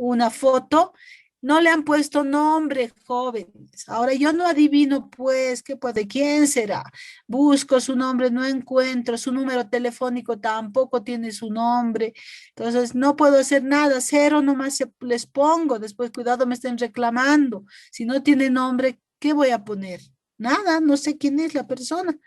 una foto, no le han puesto nombre, jóvenes. Ahora yo no adivino, pues, ¿qué puede? ¿Quién será? Busco su nombre, no encuentro, su número telefónico tampoco tiene su nombre. Entonces, no puedo hacer nada, cero nomás les pongo. Después, cuidado, me estén reclamando. Si no tiene nombre, ¿qué voy a poner? Nada, no sé quién es la persona.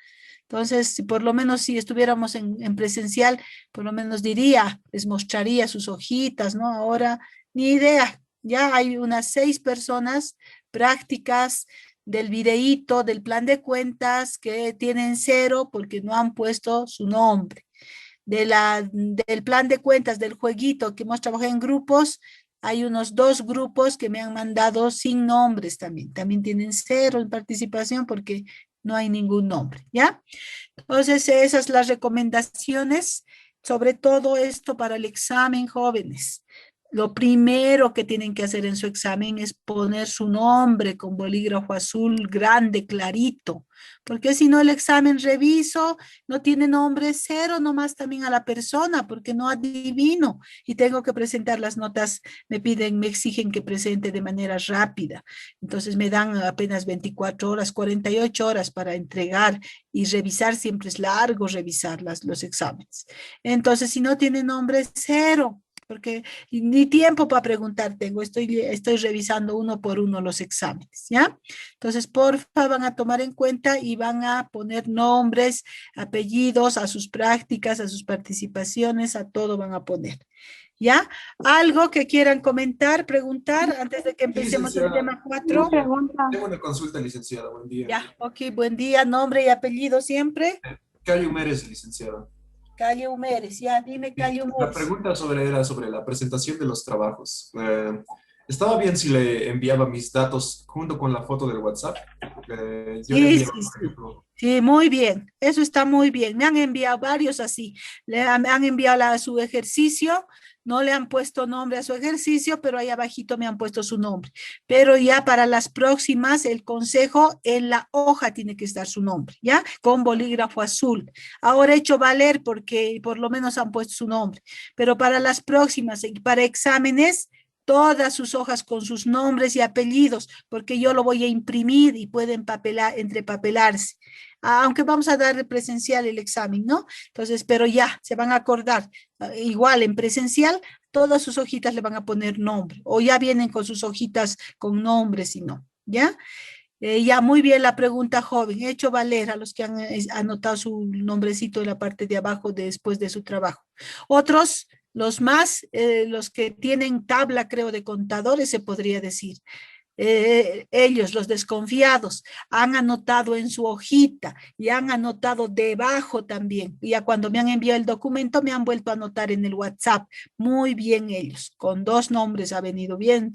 Entonces, si por lo menos si estuviéramos en presencial, por lo menos diría, les mostraría sus hojitas, ¿no? Ahora, ni idea. Ya hay unas 6 personas prácticas del videíto, del plan de cuentas, que tienen cero porque no han puesto su nombre. Del plan de cuentas del jueguito que hemos trabajado en grupos, hay unos 2 grupos que me han mandado sin nombres también. También tienen cero en participación porque no hay ningún nombre, ¿ya? Entonces, esas son las recomendaciones, sobre todo esto para el examen, jóvenes. Lo primero que tienen que hacer en su examen es poner su nombre con bolígrafo azul grande, clarito, porque si no el examen reviso, no tiene nombre, cero nomás también a la persona, porque no adivino y tengo que presentar las notas, me piden, me exigen que presente de manera rápida. Entonces me dan apenas 24 horas, 48 horas para entregar y revisar, siempre es largo revisar los exámenes. Entonces, si no tiene nombre, cero, porque ni tiempo para preguntar tengo, estoy revisando uno por uno los exámenes, ¿ya? Entonces, porfa, van a tomar en cuenta y van a poner nombres, apellidos, a sus prácticas, a sus participaciones, a todo van a poner, ¿ya? ¿Algo que quieran comentar, preguntar antes de que Sí, empecemos el licenciada, tema Una 4? pregunta. tengo una consulta, licenciada. Buen día. Ya, ok, buen día, nombre y apellido siempre. Cayo Mérez, licenciada. Calle Humeres, ya, dime Sí, Calle la Humeres. pregunta era sobre la presentación de los trabajos. ¿Estaba bien si le enviaba mis datos junto con la foto del WhatsApp? Yo le Sí, enviaba, sí, por sí. ejemplo, Sí, muy bien. Eso está muy bien. Me han enviado varios así. Me han enviado su ejercicio, no le han puesto nombre a su ejercicio, pero ahí abajito me han puesto su nombre. Pero ya para las próximas, el consejo en la hoja tiene que estar su nombre, ¿ya? Con bolígrafo azul. Ahora he hecho valer porque por lo menos han puesto su nombre. Pero para las próximas, para exámenes, todas sus hojas con sus nombres y apellidos, porque yo lo voy a imprimir y puede entrepapelarse. Aunque vamos a dar presencial el examen, ¿no? Entonces, pero ya, se van a acordar. Igual en presencial, todas sus hojitas le van a poner nombre, o ya vienen con sus hojitas con nombres y no, ¿ya? Ya, muy bien la pregunta, joven. He hecho valer a los que han anotado su nombrecito en la parte de abajo después de su trabajo. Otros, los que tienen tabla, creo, de contadores, se podría decir. Ellos, los desconfiados, han anotado en su hojita y han anotado debajo también. Ya cuando me han enviado el documento, me han vuelto a anotar en el WhatsApp. Muy bien ellos, con 2 nombres ha venido bien,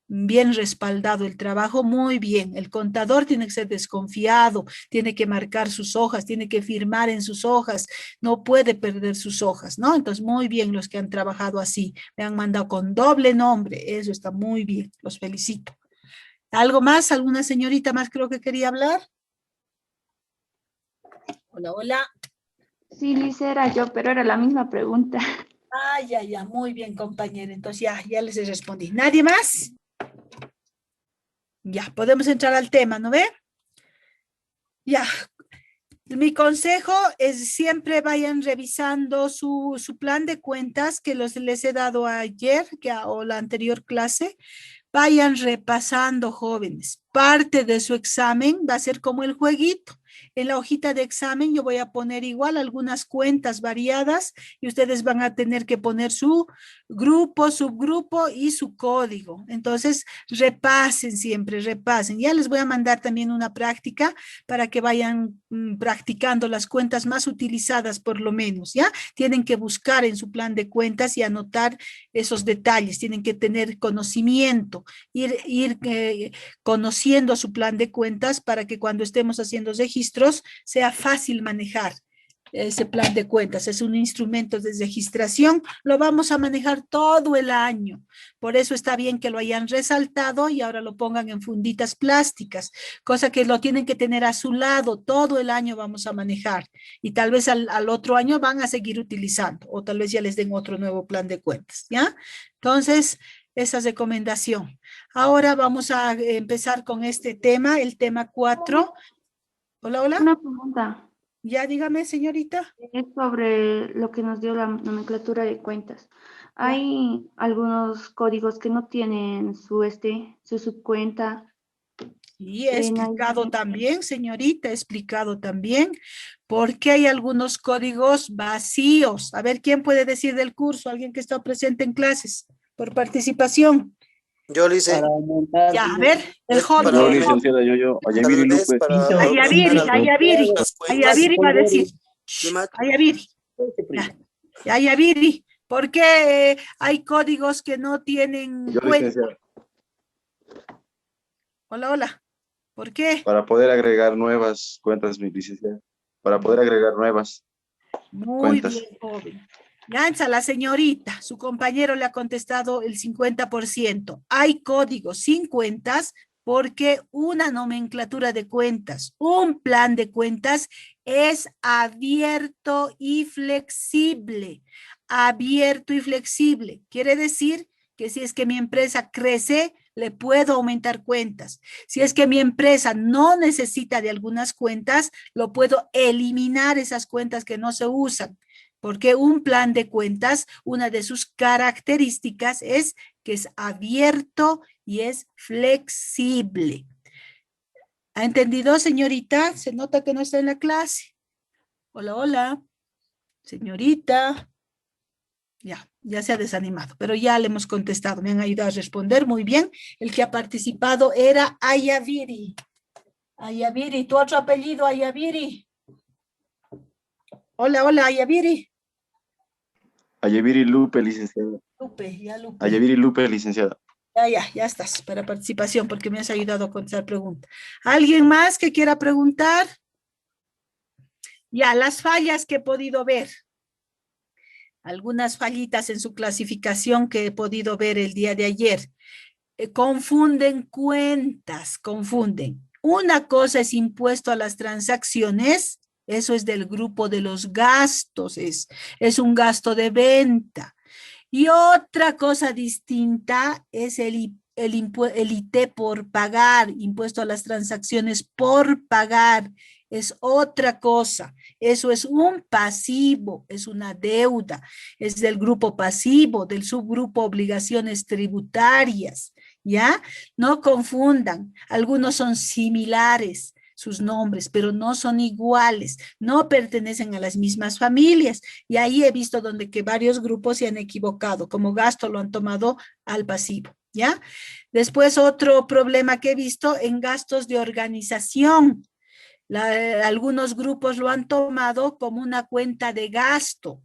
bien respaldado el trabajo, muy bien. El contador tiene que ser desconfiado, tiene que marcar sus hojas, tiene que firmar en sus hojas, no puede perder sus hojas, ¿no? Entonces, muy bien los que han trabajado así, me han mandado con doble nombre, eso está muy bien, los felicito. ¿Algo más? ¿Alguna señorita más creo que quería hablar? Hola, hola. Sí, Liz, era yo, pero era la misma pregunta. Ah, ya, ya, muy bien, compañera. Entonces ya les respondí. ¿Nadie más? Ya, podemos entrar al tema, ¿no ve? Ya, mi consejo es siempre vayan revisando su plan de cuentas que les he dado ayer o la anterior clase. Vayan repasando, jóvenes. Parte de su examen va a ser como el jueguito. En la hojita de examen yo voy a poner igual algunas cuentas variadas y ustedes van a tener que poner su grupo, subgrupo y su código. Entonces, repasen siempre, repasen. Ya les voy a mandar también una práctica para que vayan practicando las cuentas más utilizadas por lo menos, ¿ya? Tienen que buscar en su plan de cuentas y anotar esos detalles, tienen que tener conocimiento, ir conociendo su plan de cuentas para que cuando estemos haciendo registros sea fácil manejar ese plan de cuentas. Es un instrumento de registración, lo vamos a manejar todo el año. Por eso está bien que lo hayan resaltado y ahora lo pongan en funditas plásticas, cosa que lo tienen que tener a su lado, todo el año vamos a manejar y tal vez al otro año van a seguir utilizando o tal vez ya les den otro nuevo plan de cuentas, ¿ya? Entonces, esa recomendación. Ahora vamos a empezar con este tema, el tema 4. Hola, hola. Una pregunta. Ya dígame, señorita. Es sobre lo que nos dio la nomenclatura de cuentas. Hay algunos códigos que no tienen su subcuenta. Y he en explicado algún- también, señorita, he explicado también por qué hay algunos códigos vacíos. A ver, ¿quién puede decir del curso? ¿Alguien que está presente en clases por participación? Yo le hice, Para aumentar, Ya, a ver, el es joven. para- Yo, el joven. licenciada, yo, tal Ayaviri vez Lupe. para Ayaviri, aumentar Ayaviri, las cuentas. Ayaviri va a decir. Lima, Ayaviri, ya, Ayaviri, ¿por qué hay códigos que no tienen Yo, cuenta? licenciada, Hola, hola. ¿Por qué? para poder agregar nuevas cuentas, mi licenciada. Para poder agregar nuevas Muy cuentas. bien, joven. Gansa, la señorita, su compañero le ha contestado el 50%. Hay códigos sin cuentas porque una nomenclatura de cuentas, un plan de cuentas es abierto y flexible. Abierto y flexible. Quiere decir que si es que mi empresa crece, le puedo aumentar cuentas. Si es que mi empresa no necesita de algunas cuentas, lo puedo eliminar esas cuentas que no se usan. Porque un plan de cuentas, una de sus características es que es abierto y es flexible. ¿Ha entendido, señorita? Se nota que no está en la clase. Hola, hola. Señorita. Ya se ha desanimado, pero ya le hemos contestado. Me han ayudado a responder muy bien. El que ha participado era Ayaviri. Ayaviri, tu otro apellido, Ayaviri. Hola, hola, Ayaviri. Ayaviri Lupe, licenciada. Lupe, ya Lupe. Ayaviri Lupe, licenciada. Ya estás para participación porque me has ayudado a contestar preguntas. ¿Alguien más que quiera preguntar? Ya, las fallas que he podido ver. Algunas fallitas en su clasificación que he podido ver el día de ayer. Confunden cuentas, confunden. Una cosa es impuesto a las transacciones, eso es del grupo de los gastos, es un gasto de venta. Y otra cosa distinta es el IT por pagar, impuesto a las transacciones por pagar, es otra cosa. Eso es un pasivo, es una deuda, es del grupo pasivo, del subgrupo obligaciones tributarias, ¿ya? No confundan, algunos son similares sus nombres, pero no son iguales, no pertenecen a las mismas familias. Y ahí he visto donde que varios grupos se han equivocado, como gasto lo han tomado al pasivo, ¿ya? Después otro problema que he visto en gastos de organización. Algunos grupos lo han tomado como una cuenta de gasto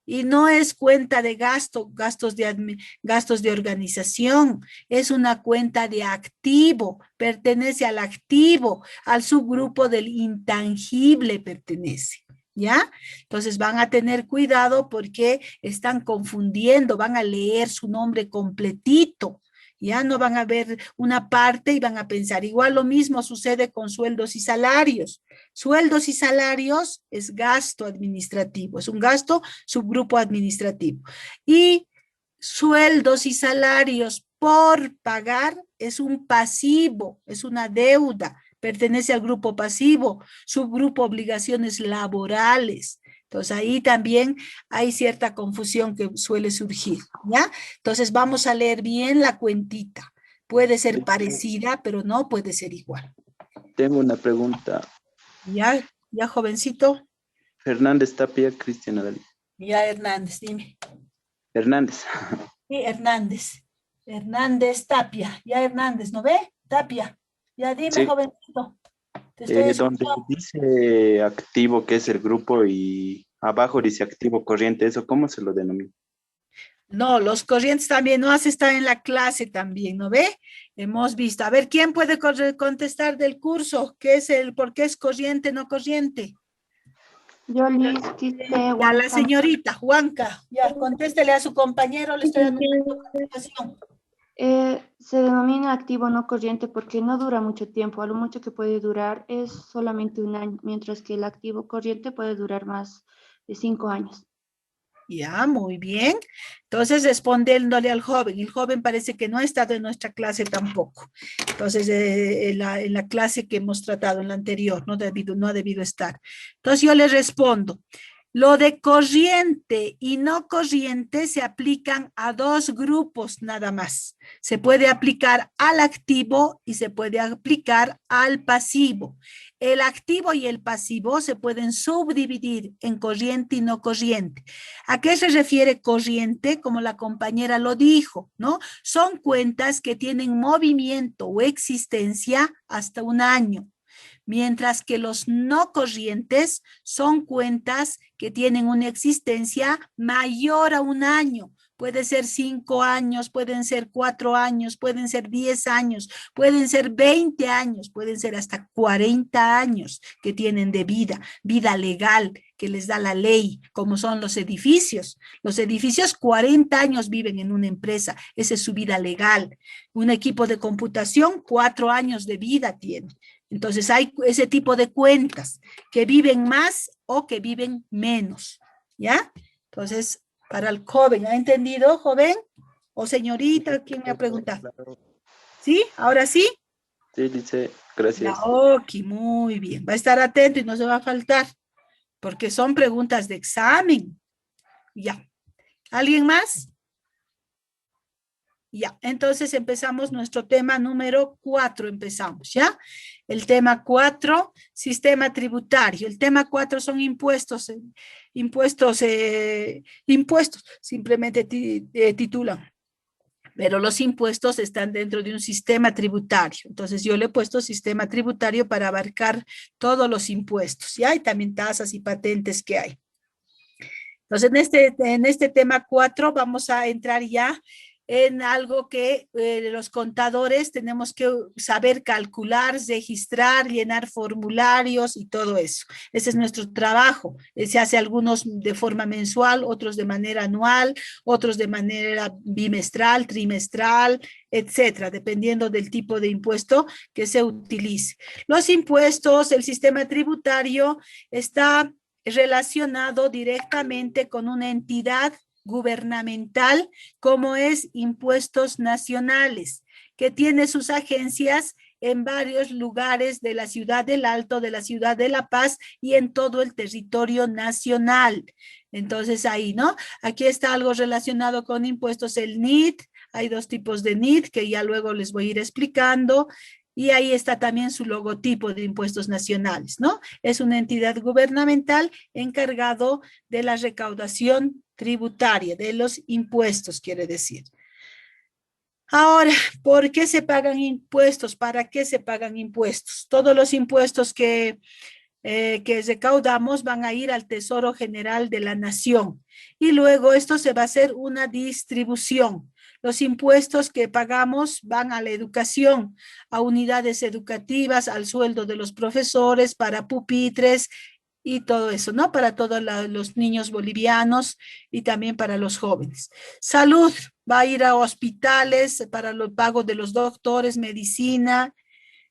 y no es cuenta de gastos de organización, es una cuenta de activo, pertenece al activo, al subgrupo del intangible pertenece. ¿Ya? Entonces van a tener cuidado porque están confundiendo, van a leer su nombre completito. Ya no van a ver una parte y van a pensar. Igual lo mismo sucede con sueldos y salarios. Sueldos y salarios es gasto administrativo, es un gasto subgrupo administrativo. Y sueldos y salarios por pagar es un pasivo, es una deuda, pertenece al grupo pasivo, subgrupo obligaciones laborales. Entonces ahí también hay cierta confusión que suele surgir, ¿ya? Entonces vamos a leer bien la cuentita. Puede ser parecida, pero no puede ser igual. tengo una pregunta. ¿Ya, jovencito? Hernández Tapia, Cristian Adalí. Ya, Hernández, dime. Hernández. Sí, Hernández. Hernández Tapia. Ya, Hernández, ¿no ve? Tapia. Ya, dime, Sí. jovencito. Te estoy Donde escuchando. dice activo, que es el grupo, y abajo dice activo corriente, ¿eso cómo se lo denomina? No, los corrientes también, no has estado en la clase también, ¿no ve? Hemos visto. A ver, ¿quién puede contestar del curso? ¿Qué es por qué es corriente, no corriente? Yo les quise Ya, la señorita Juanca, ya, contéstele a su compañero, le estoy dando una contestación. se denomina activo no corriente porque no dura mucho tiempo. A lo mucho que puede durar es solamente un año, mientras que el activo corriente puede durar más de 5 años. Ya, muy bien. Entonces, respondiéndole al joven. El joven parece que no ha estado en nuestra clase tampoco. Entonces, en la clase que hemos tratado, en la anterior, no ha debido estar. Entonces, yo le respondo. Lo de corriente y no corriente se aplican a dos grupos nada más. Se puede aplicar al activo y se puede aplicar al pasivo. El activo y el pasivo se pueden subdividir en corriente y no corriente. ¿A qué se refiere corriente? Como la compañera lo dijo, ¿no? Son cuentas que tienen movimiento o existencia hasta un año. Mientras que los no corrientes son cuentas que tienen una existencia mayor a un año. Puede ser 5 años, pueden ser 4 años, pueden ser 10 años, pueden ser 20 años, pueden ser hasta 40 años que tienen de vida legal que les da la ley, como son los edificios. Los edificios 40 años viven en una empresa, esa es su vida legal. Un equipo de computación 4 años de vida tiene. Entonces hay ese tipo de cuentas que viven más o que viven menos, ¿ya? Entonces, para el joven, ¿ha entendido, joven? ¿O señorita? ¿Quién me ha preguntado? ¿Sí? ¿Ahora sí? Sí, dice, Ya, gracias. ok, muy bien. Va a estar atento y no se va a faltar, porque son preguntas de examen. Ya. ¿Alguien más? Ya, entonces empezamos nuestro tema número 4, empezamos, ¿ya? El tema 4, sistema tributario. El tema 4 son impuestos, simplemente titulan. Pero los impuestos están dentro de un sistema tributario. Entonces yo le he puesto sistema tributario para abarcar todos los impuestos, ¿ya? Y también tasas y patentes que hay. Entonces en este tema 4 vamos a entrar ya en algo que los contadores tenemos que saber calcular, registrar, llenar formularios y todo eso. Ese es nuestro trabajo. Se hace algunos de forma mensual, otros de manera anual, otros de manera bimestral, trimestral, etcétera, dependiendo del tipo de impuesto que se utilice. Los impuestos, el sistema tributario está relacionado directamente con una entidad gubernamental como es Impuestos Nacionales, que tiene sus agencias en varios lugares de la ciudad del Alto, de la ciudad de La Paz y en todo el territorio nacional. Entonces ahí, ¿no? Aquí está algo relacionado con impuestos, el NIT, hay dos tipos de NIT que ya luego les voy a ir explicando. Y ahí está también su logotipo de impuestos nacionales, ¿no? Es una entidad gubernamental encargado de la recaudación tributaria, de los impuestos, quiere decir. Ahora, ¿por qué se pagan impuestos? ¿Para qué se pagan impuestos? Todos los impuestos que recaudamos van a ir al Tesoro General de la Nación y luego esto se va a hacer una distribución. Los impuestos que pagamos van a la educación, a unidades educativas, al sueldo de los profesores, para pupitres y todo eso, ¿no? Para todos los niños bolivianos y también para los jóvenes. Salud va a ir a hospitales para los pagos de los doctores, medicina.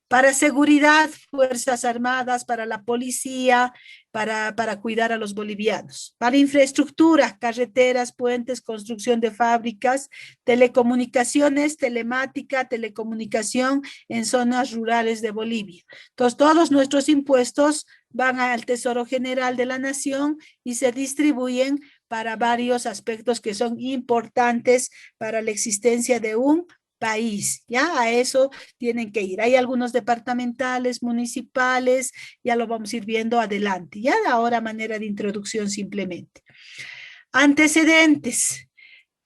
Para seguridad, Fuerzas Armadas, para la policía, para cuidar a los bolivianos. Para infraestructura, carreteras, puentes, construcción de fábricas, telecomunicaciones, telemática, telecomunicación en zonas rurales de Bolivia. Entonces, todos nuestros impuestos van al Tesoro General de la Nación y se distribuyen para varios aspectos que son importantes para la existencia de un país, ya a eso tienen que ir. Hay algunos departamentales, municipales, ya lo vamos a ir viendo adelante, ya ahora manera de introducción simplemente. Antecedentes.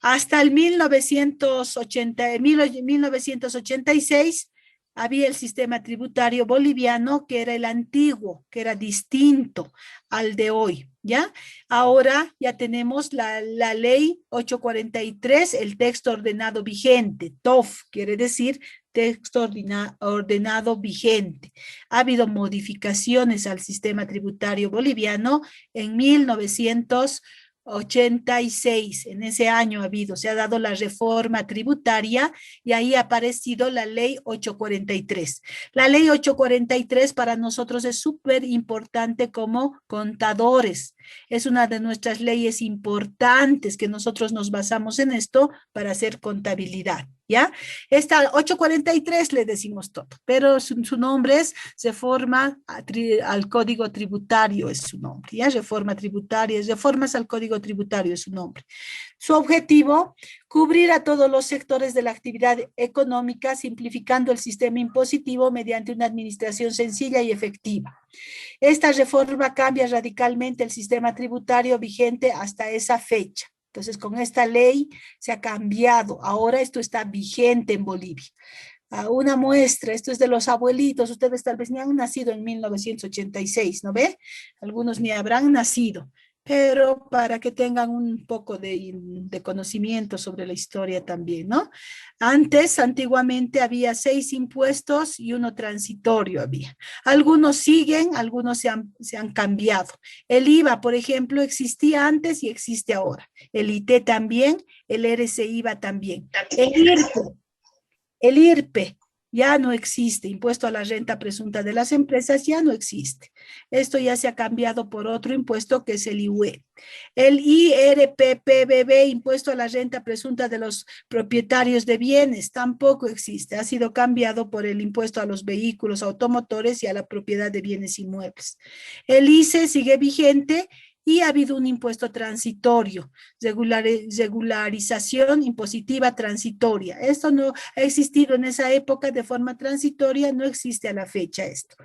Hasta el 1986 había el sistema tributario boliviano que era el antiguo, que era distinto al de hoy, ¿ya? Ahora ya tenemos la ley 843, el texto ordenado vigente, TOF, quiere decir texto ordenado vigente. Ha habido modificaciones al sistema tributario boliviano en 1986. 86, en ese año ha habido, se ha dado la reforma tributaria y ahí ha aparecido la ley 843. La ley 843 para nosotros es súper importante como contadores. Es una de nuestras leyes importantes que nosotros nos basamos en esto para hacer contabilidad. ¿Ya? Esta 843 le decimos todo, pero su nombre es reforma al Código Tributario, es su nombre, ¿ya? Reforma tributaria, reformas al Código Tributario es su nombre. Su objetivo, cubrir a todos los sectores de la actividad económica, simplificando el sistema impositivo mediante una administración sencilla y efectiva. Esta reforma cambia radicalmente el sistema tributario vigente hasta esa fecha. Entonces, con esta ley se ha cambiado. Ahora esto está vigente en Bolivia. Una muestra, esto es de los abuelitos. Ustedes tal vez ni han nacido en 1986, ¿no ve? Algunos ni habrán nacido. Pero para que tengan un poco de conocimiento sobre la historia también, ¿no? Antiguamente había 6 impuestos y uno transitorio había. Algunos siguen, algunos se han cambiado. El IVA, por ejemplo, existía antes y existe ahora. El IT también, el RC-IVA también. El IRPE ya no existe, impuesto a la renta presunta de las empresas ya no existe. Esto ya se ha cambiado por otro impuesto que es el IUE. El IRPPBB, impuesto a la renta presunta de los propietarios de bienes, tampoco existe. Ha sido cambiado por el impuesto a los vehículos automotores y a la propiedad de bienes inmuebles. El ICE sigue vigente y ha habido un impuesto transitorio, regularización impositiva transitoria. Esto no ha existido en esa época de forma transitoria, no existe a la fecha esto.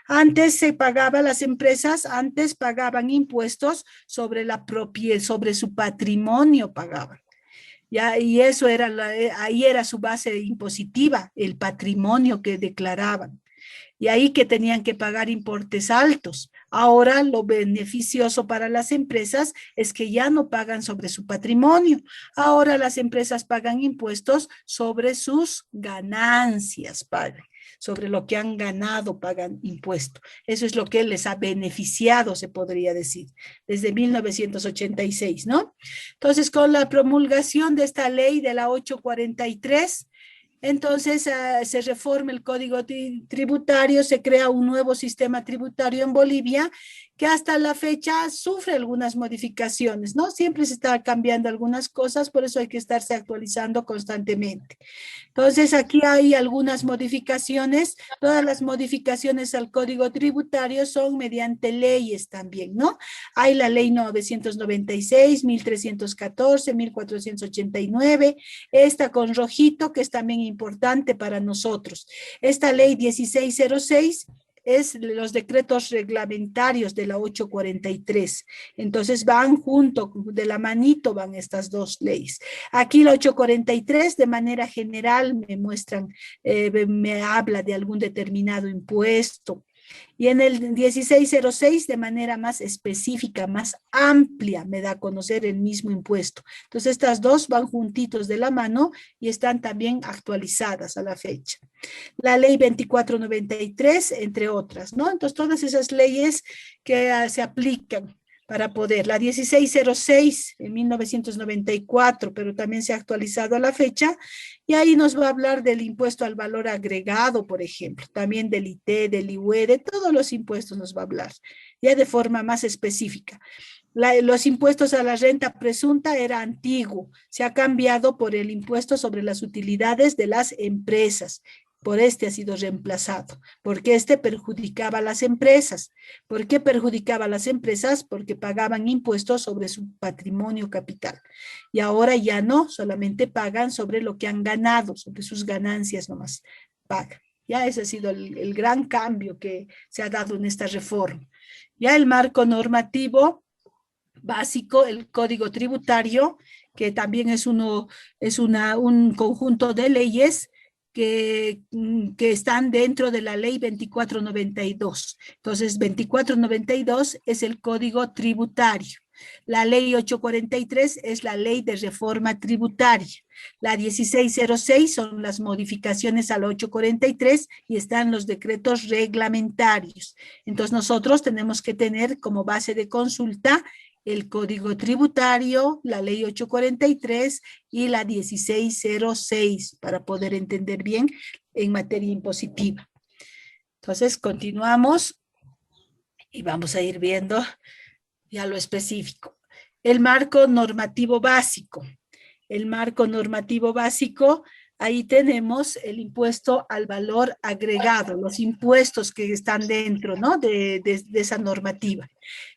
Antes se pagaba, las empresas antes pagaban impuestos sobre la propiedad, sobre su patrimonio pagaban. Ya, y eso era, ahí era su base impositiva, el patrimonio que declaraban. Y ahí que tenían que pagar importes altos. Ahora lo beneficioso para las empresas es que ya no pagan sobre su patrimonio. Ahora las empresas pagan impuestos sobre sus ganancias, pagan. Sobre lo que han ganado pagan impuesto. Eso es lo que les ha beneficiado, se podría decir, desde 1986, ¿no? Entonces, con la promulgación de esta ley de la 843, entonces se reforma el Código Tributario, se crea un nuevo sistema tributario en Bolivia que hasta la fecha sufre algunas modificaciones, ¿no? Siempre se está cambiando algunas cosas, por eso hay que estarse actualizando constantemente. Entonces aquí hay algunas modificaciones, todas las modificaciones al Código Tributario son mediante leyes también, ¿no? Hay la ley 996, 1314, 1489, esta con rojito que es también importante para nosotros. Esta ley 1606 es los decretos reglamentarios de la 843. Entonces van junto, de la manito van estas dos leyes. Aquí la 843 de manera general me muestran, me habla de algún determinado impuesto. Y en el 1606 de manera más específica, más amplia, me da a conocer el mismo impuesto. Entonces estas dos van juntitos de la mano y están también actualizadas a la fecha. La ley 2493, entre otras, ¿no? Entonces todas esas leyes que se aplican para poder. La 1606 en 1994, pero también se ha actualizado a la fecha, y ahí nos va a hablar del impuesto al valor agregado, por ejemplo, también del IT, del IUE, de todos los impuestos nos va a hablar, ya de forma más específica. Los impuestos a la renta presunta era antiguo, se ha cambiado por el impuesto sobre las utilidades de las empresas. Por este ha sido reemplazado, porque este perjudicaba a las empresas. ¿Por qué perjudicaba a las empresas? Porque pagaban impuestos sobre su patrimonio capital. Y ahora ya no, solamente pagan sobre lo que han ganado, sobre sus ganancias nomás pagan. Ya ese ha sido el gran cambio que se ha dado en esta reforma. Ya el marco normativo básico, el Código Tributario, que también es un conjunto de leyes que están dentro de la ley 2492. Entonces, 2492 es el Código Tributario. La ley 843 es la ley de reforma tributaria. La 1606 son las modificaciones a la 843 y están los decretos reglamentarios. Entonces, nosotros tenemos que tener como base de consulta el Código Tributario, la Ley 843 y la 1606, para poder entender bien en materia impositiva. Entonces, continuamos y vamos a ir viendo ya lo específico. El marco normativo básico. El marco normativo básico, ahí tenemos el impuesto al valor agregado, los impuestos que están dentro, ¿no? de esa normativa.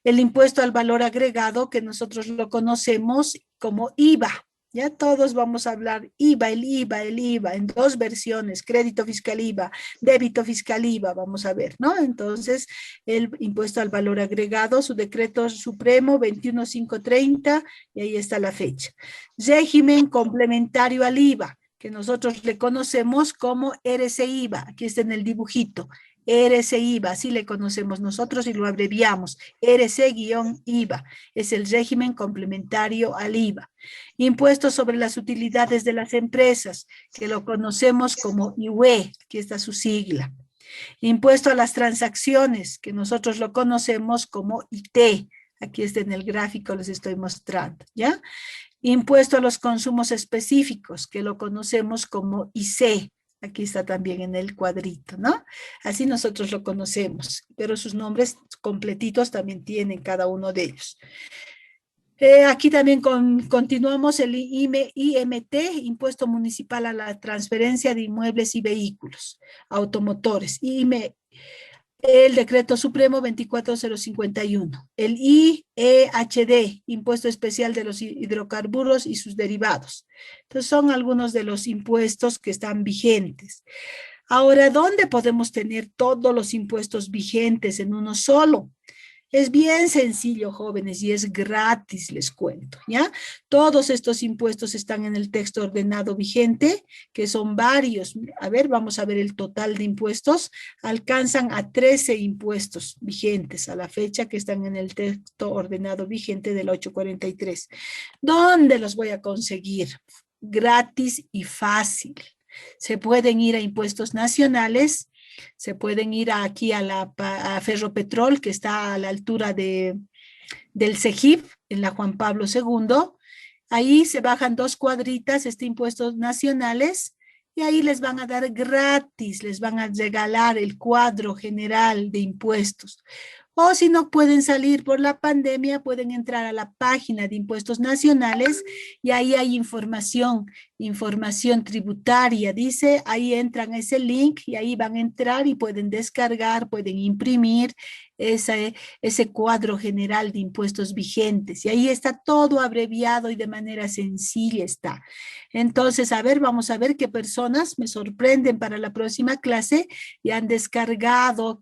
El impuesto al valor agregado, que nosotros lo conocemos como IVA. Ya todos vamos a hablar IVA, el IVA, en dos versiones, crédito fiscal IVA, débito fiscal IVA, vamos a ver, ¿no? Entonces, el impuesto al valor agregado, su decreto supremo 21530, y ahí está la fecha. Régimen complementario al IVA, que nosotros le conocemos como RCIVA, aquí está en el dibujito, RCIVA, así le conocemos nosotros y lo abreviamos, RC-IVA, es el régimen complementario al IVA. Impuesto sobre las utilidades de las empresas, que lo conocemos como IUE, aquí está su sigla. Impuesto a las transacciones, que nosotros lo conocemos como IT, aquí está en el gráfico, les estoy mostrando, ¿ya? Impuesto a los consumos específicos, que lo conocemos como IC, aquí está también en el cuadrito, ¿no? Así nosotros lo conocemos, pero sus nombres completitos también tienen cada uno de ellos. Aquí también continuamos el IMT, Impuesto Municipal a la Transferencia de Inmuebles y Vehículos Automotores, el Decreto Supremo 24051, el IEHD, Impuesto Especial de los Hidrocarburos y sus derivados. Entonces son algunos de los impuestos que están vigentes. Ahora, ¿dónde podemos tener todos los impuestos vigentes en uno solo? Es bien sencillo, jóvenes, y es gratis, les cuento, ¿ya? Todos estos impuestos están en el texto ordenado vigente, que son varios. A ver, vamos a ver el total de impuestos. Alcanzan a 13 impuestos vigentes a la fecha que están en el texto ordenado vigente del 843. ¿Dónde los voy a conseguir? Gratis y fácil. Se pueden ir a impuestos nacionales, se pueden ir aquí a Ferropetrol, que está a la altura del CEGIP, en la Juan Pablo II. Ahí se bajan 2 cuadritas, impuestos nacionales, y ahí les van a dar gratis, les van a regalar el cuadro general de impuestos. O si no pueden salir por la pandemia, pueden entrar a la página de impuestos nacionales y ahí hay información tributaria. Dice, ahí entran a ese link y ahí van a entrar y pueden descargar, pueden imprimir ese cuadro general de impuestos vigentes. Y ahí está todo abreviado y de manera sencilla está. Entonces, a ver, vamos a ver qué personas me sorprenden para la próxima clase y han descargado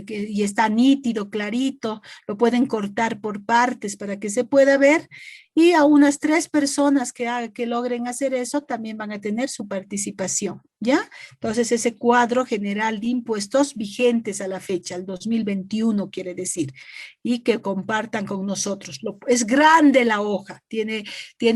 y está nítido, clarito, lo pueden cortar por partes para que se pueda ver, y a unas 3 personas que logren hacer eso también van a tener su participación, ¿ya? Entonces ese cuadro general de impuestos vigentes a la fecha, el 2021 quiere decir, y que compartan con nosotros. Es grande la hoja, tiene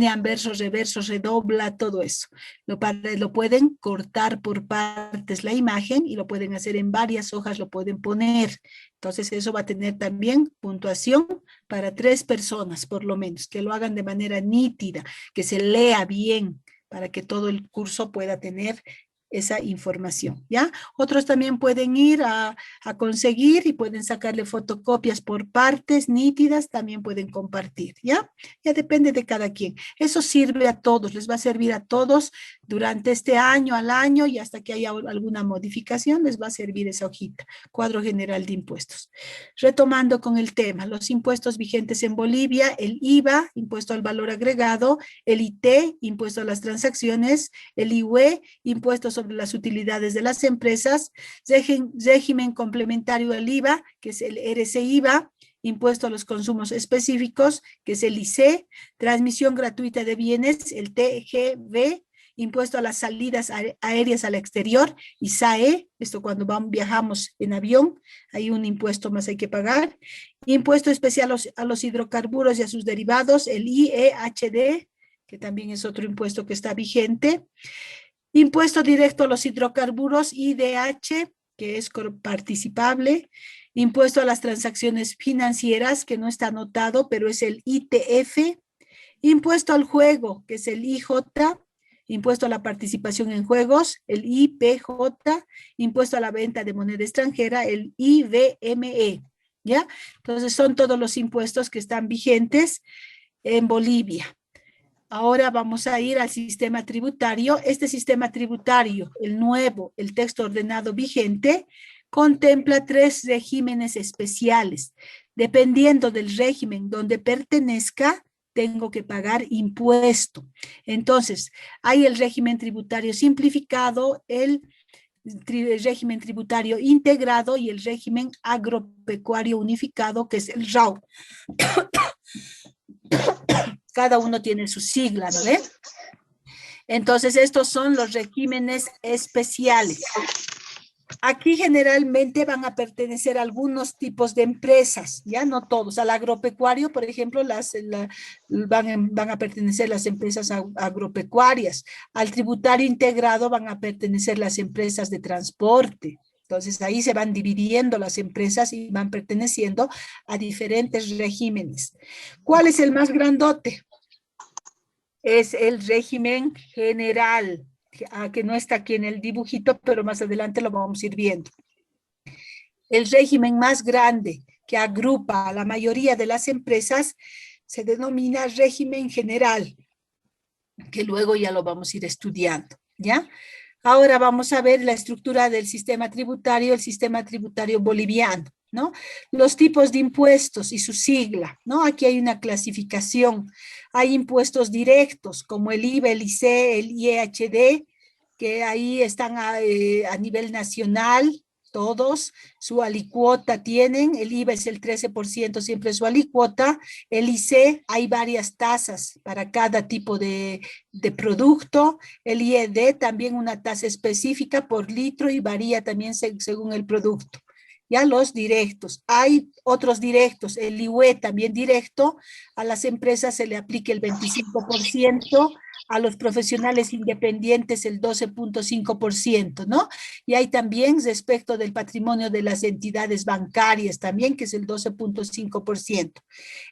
anversos, reversos, redobla, todo eso. Lo pueden cortar por partes la imagen y lo pueden hacer en varias hojas, lo pueden poner. Entonces eso va a tener también puntuación para 3 personas, por lo menos, que lo hagan de manera nítida, que se lea bien, para que todo el curso pueda tener esa información, ¿ya? Otros también pueden ir a conseguir y pueden sacarle fotocopias por partes nítidas, también pueden compartir, ¿ya? Ya depende de cada quien. Eso sirve a todos, les va a servir a todos durante este año, al año, y hasta que haya alguna modificación, les va a servir esa hojita, cuadro general de impuestos. Retomando con el tema, los impuestos vigentes en Bolivia, el IVA, impuesto al valor agregado, el IT, impuesto a las transacciones, el IUE, impuesto sobre las utilidades de las empresas, régimen complementario al IVA, que es el RCIVA, impuesto a los consumos específicos, que es el IC, transmisión gratuita de bienes, el TGV, impuesto a las salidas aéreas al exterior, ISAE, esto cuando viajamos en avión, hay un impuesto más hay que pagar, impuesto especial a los hidrocarburos y a sus derivados, el IEHD, que también es otro impuesto que está vigente, impuesto directo a los hidrocarburos, IDH, que es participable, impuesto a las transacciones financieras, que no está anotado, pero es el ITF, impuesto al juego, que es el IJ, impuesto a la participación en juegos, el IPJ, impuesto a la venta de moneda extranjera, el IVME, ¿ya? Entonces son todos los impuestos que están vigentes en Bolivia. Ahora vamos a ir al sistema tributario. Este sistema tributario, el nuevo, el texto ordenado vigente, contempla 3 regímenes especiales. Dependiendo del régimen donde pertenezca, tengo que pagar impuesto. Entonces, hay el régimen tributario simplificado, el régimen tributario integrado y el régimen agropecuario unificado, que es el RAU. Cada uno tiene su sigla, ¿no ve? Entonces, estos son los regímenes especiales. Aquí generalmente van a pertenecer algunos tipos de empresas, ya no todos. Al agropecuario, por ejemplo, van a pertenecer las empresas agropecuarias. Al tributario integrado van a pertenecer las empresas de transporte. Entonces, ahí se van dividiendo las empresas y van perteneciendo a diferentes regímenes. ¿Cuál es el más grandote? Es el régimen general, que no está aquí en el dibujito, pero más adelante lo vamos a ir viendo. El régimen más grande que agrupa a la mayoría de las empresas se denomina régimen general, que luego ya lo vamos a ir estudiando, ¿ya? Ahora vamos a ver la estructura del sistema tributario, el sistema tributario boliviano, ¿no? Los tipos de impuestos y su sigla, ¿no? Aquí hay una clasificación. Hay impuestos directos como el IVA, el IC, el IEHD, que ahí están a nivel nacional, todos, su alicuota tienen, el IVA es el 13%, siempre su alicuota, el IC, hay varias tasas para cada tipo de producto, el IED también una tasa específica por litro y varía también según el producto. Ya los directos, hay otros directos, el IUE también directo, a las empresas se le aplica el 25%, a los profesionales independientes el 12.5%, ¿no? Y hay también respecto del patrimonio de las entidades bancarias también, que es el 12.5%.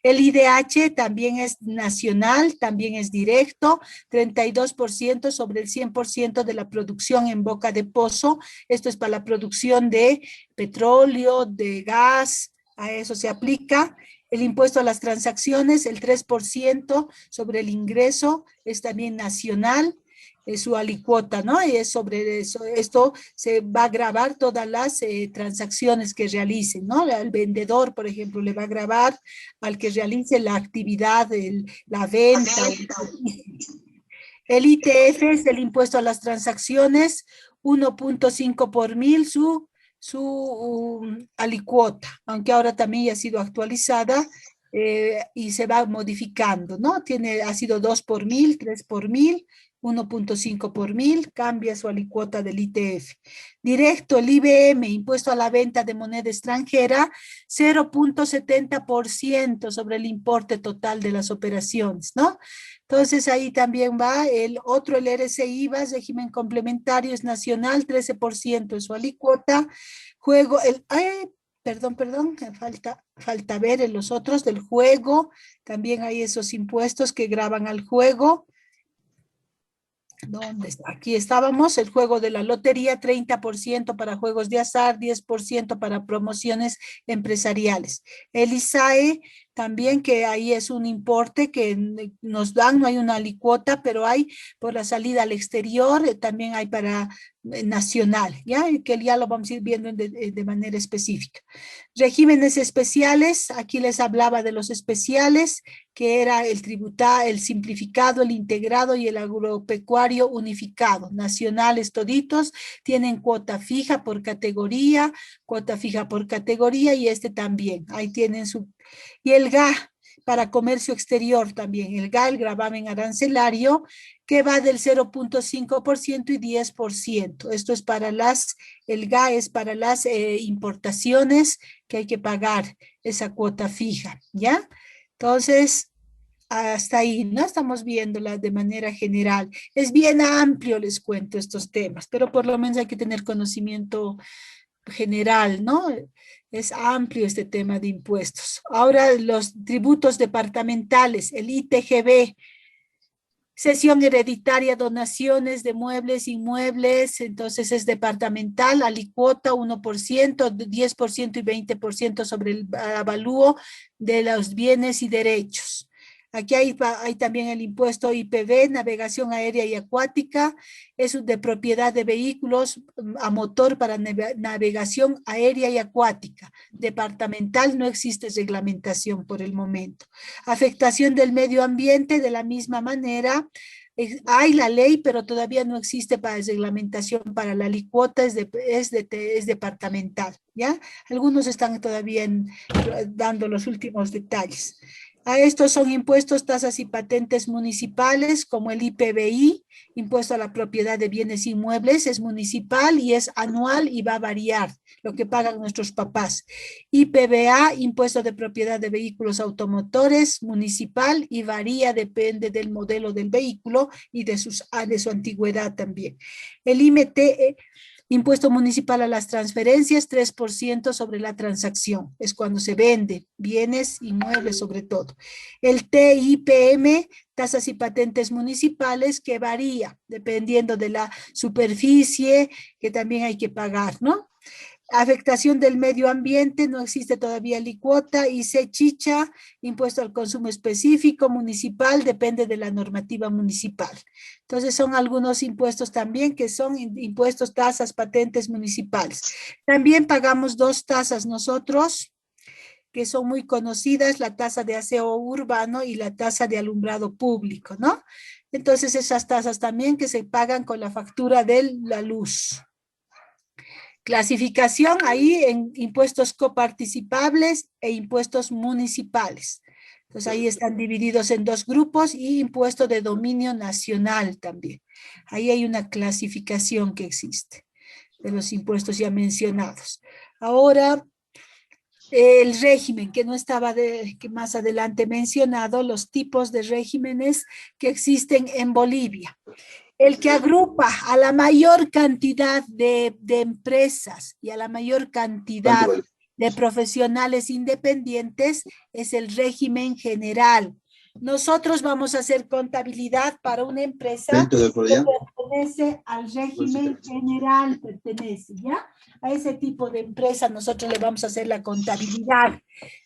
El IDH también es nacional, también es directo, 32% sobre el 100% de la producción en boca de pozo. Esto es para la producción de petróleo, de gas, a eso se aplica. El impuesto a las transacciones, el 3% sobre el ingreso, es también nacional, es su alicuota, ¿no? Y es sobre eso, esto se va a gravar todas las transacciones que realicen, ¿no? Al vendedor, por ejemplo, le va a gravar al que realice la actividad, la venta. El ITF es el impuesto a las transacciones, 1.5 por mil su alicuota, aunque ahora también ya ha sido actualizada y se va modificando, ¿no? Ha sido 2 por mil, 3 por mil, 1.5 por mil, cambia su alicuota del ITF. Directo, el IBM, impuesto a la venta de moneda extranjera, 0.70% sobre el importe total de las operaciones, ¿no? Entonces ahí también va el otro, el RCI-IVA, régimen complementario, es nacional, 13% es su alicuota. Juego, perdón, falta ver en los otros del juego, también hay esos impuestos que graban al juego. ¿Dónde está? Aquí estábamos, el juego de la lotería, 30% para juegos de azar, 10% para promociones empresariales. El ISAE también, que ahí es un importe que nos dan, no hay una alicuota, pero hay por la salida al exterior, también hay para nacional, ¿ya? Que ya lo vamos a ir viendo de manera específica. Regímenes especiales, aquí les hablaba de los especiales, que era el tributario, el simplificado, el integrado y el agropecuario unificado. Nacionales toditos tienen cuota fija por categoría y este también, ahí tienen su... Y el GA para comercio exterior también, el GA, el gravamen arancelario, que va del 0.5% y 10%. Esto es para el GA es para las importaciones que hay que pagar esa cuota fija, ¿ya? Entonces, hasta ahí, ¿no? Estamos viéndola de manera general. Es bien amplio, les cuento estos temas, pero por lo menos hay que tener conocimiento general, ¿no? Es amplio este tema de impuestos. Ahora los tributos departamentales, el ITGB, cesión hereditaria, donaciones de muebles, inmuebles, entonces es departamental, alicuota 1%, 10% y 20% sobre el avalúo de los bienes y derechos. Aquí hay también el impuesto IPV, navegación aérea y acuática, es de propiedad de vehículos a motor para navegación aérea y acuática. Departamental no existe reglamentación por el momento. Afectación del medio ambiente de la misma manera. Hay la ley, pero todavía no existe para reglamentación para la alicuota, es departamental, ¿ya? Algunos están todavía dando los últimos detalles. A estos son impuestos, tasas y patentes municipales, como el IPBI, impuesto a la propiedad de bienes inmuebles, es municipal y es anual y va a variar lo que pagan nuestros papás. IPBA, impuesto de propiedad de vehículos automotores, municipal y varía, depende del modelo del vehículo y de su antigüedad también. El IMT, impuesto municipal a las transferencias, 3% sobre la transacción. Es cuando se vende bienes inmuebles sobre todo. El TIPM, tasas y patentes municipales, que varía dependiendo de la superficie que también hay que pagar, ¿no? Afectación del medio ambiente, no existe todavía alicuota. IC chicha, impuesto al consumo específico municipal, depende de la normativa municipal. Entonces son algunos impuestos también que son impuestos, tasas, patentes municipales. También pagamos dos tasas nosotros, que son muy conocidas, la tasa de aseo urbano y la tasa de alumbrado público, ¿no? Entonces esas tasas también que se pagan con la factura de la luz. Clasificación ahí en impuestos coparticipables e impuestos municipales. Entonces ahí están divididos en dos grupos y impuesto de dominio nacional también. Ahí hay una clasificación que existe de los impuestos ya mencionados. Ahora, el régimen, que no estaba que más adelante mencionado, los tipos de regímenes que existen en Bolivia. El que agrupa a la mayor cantidad de empresas y a la mayor cantidad de profesionales independientes es el régimen general. Nosotros vamos a hacer contabilidad para una empresa que pertenece al régimen general, ¿ya? A ese tipo de empresa nosotros le vamos a hacer la contabilidad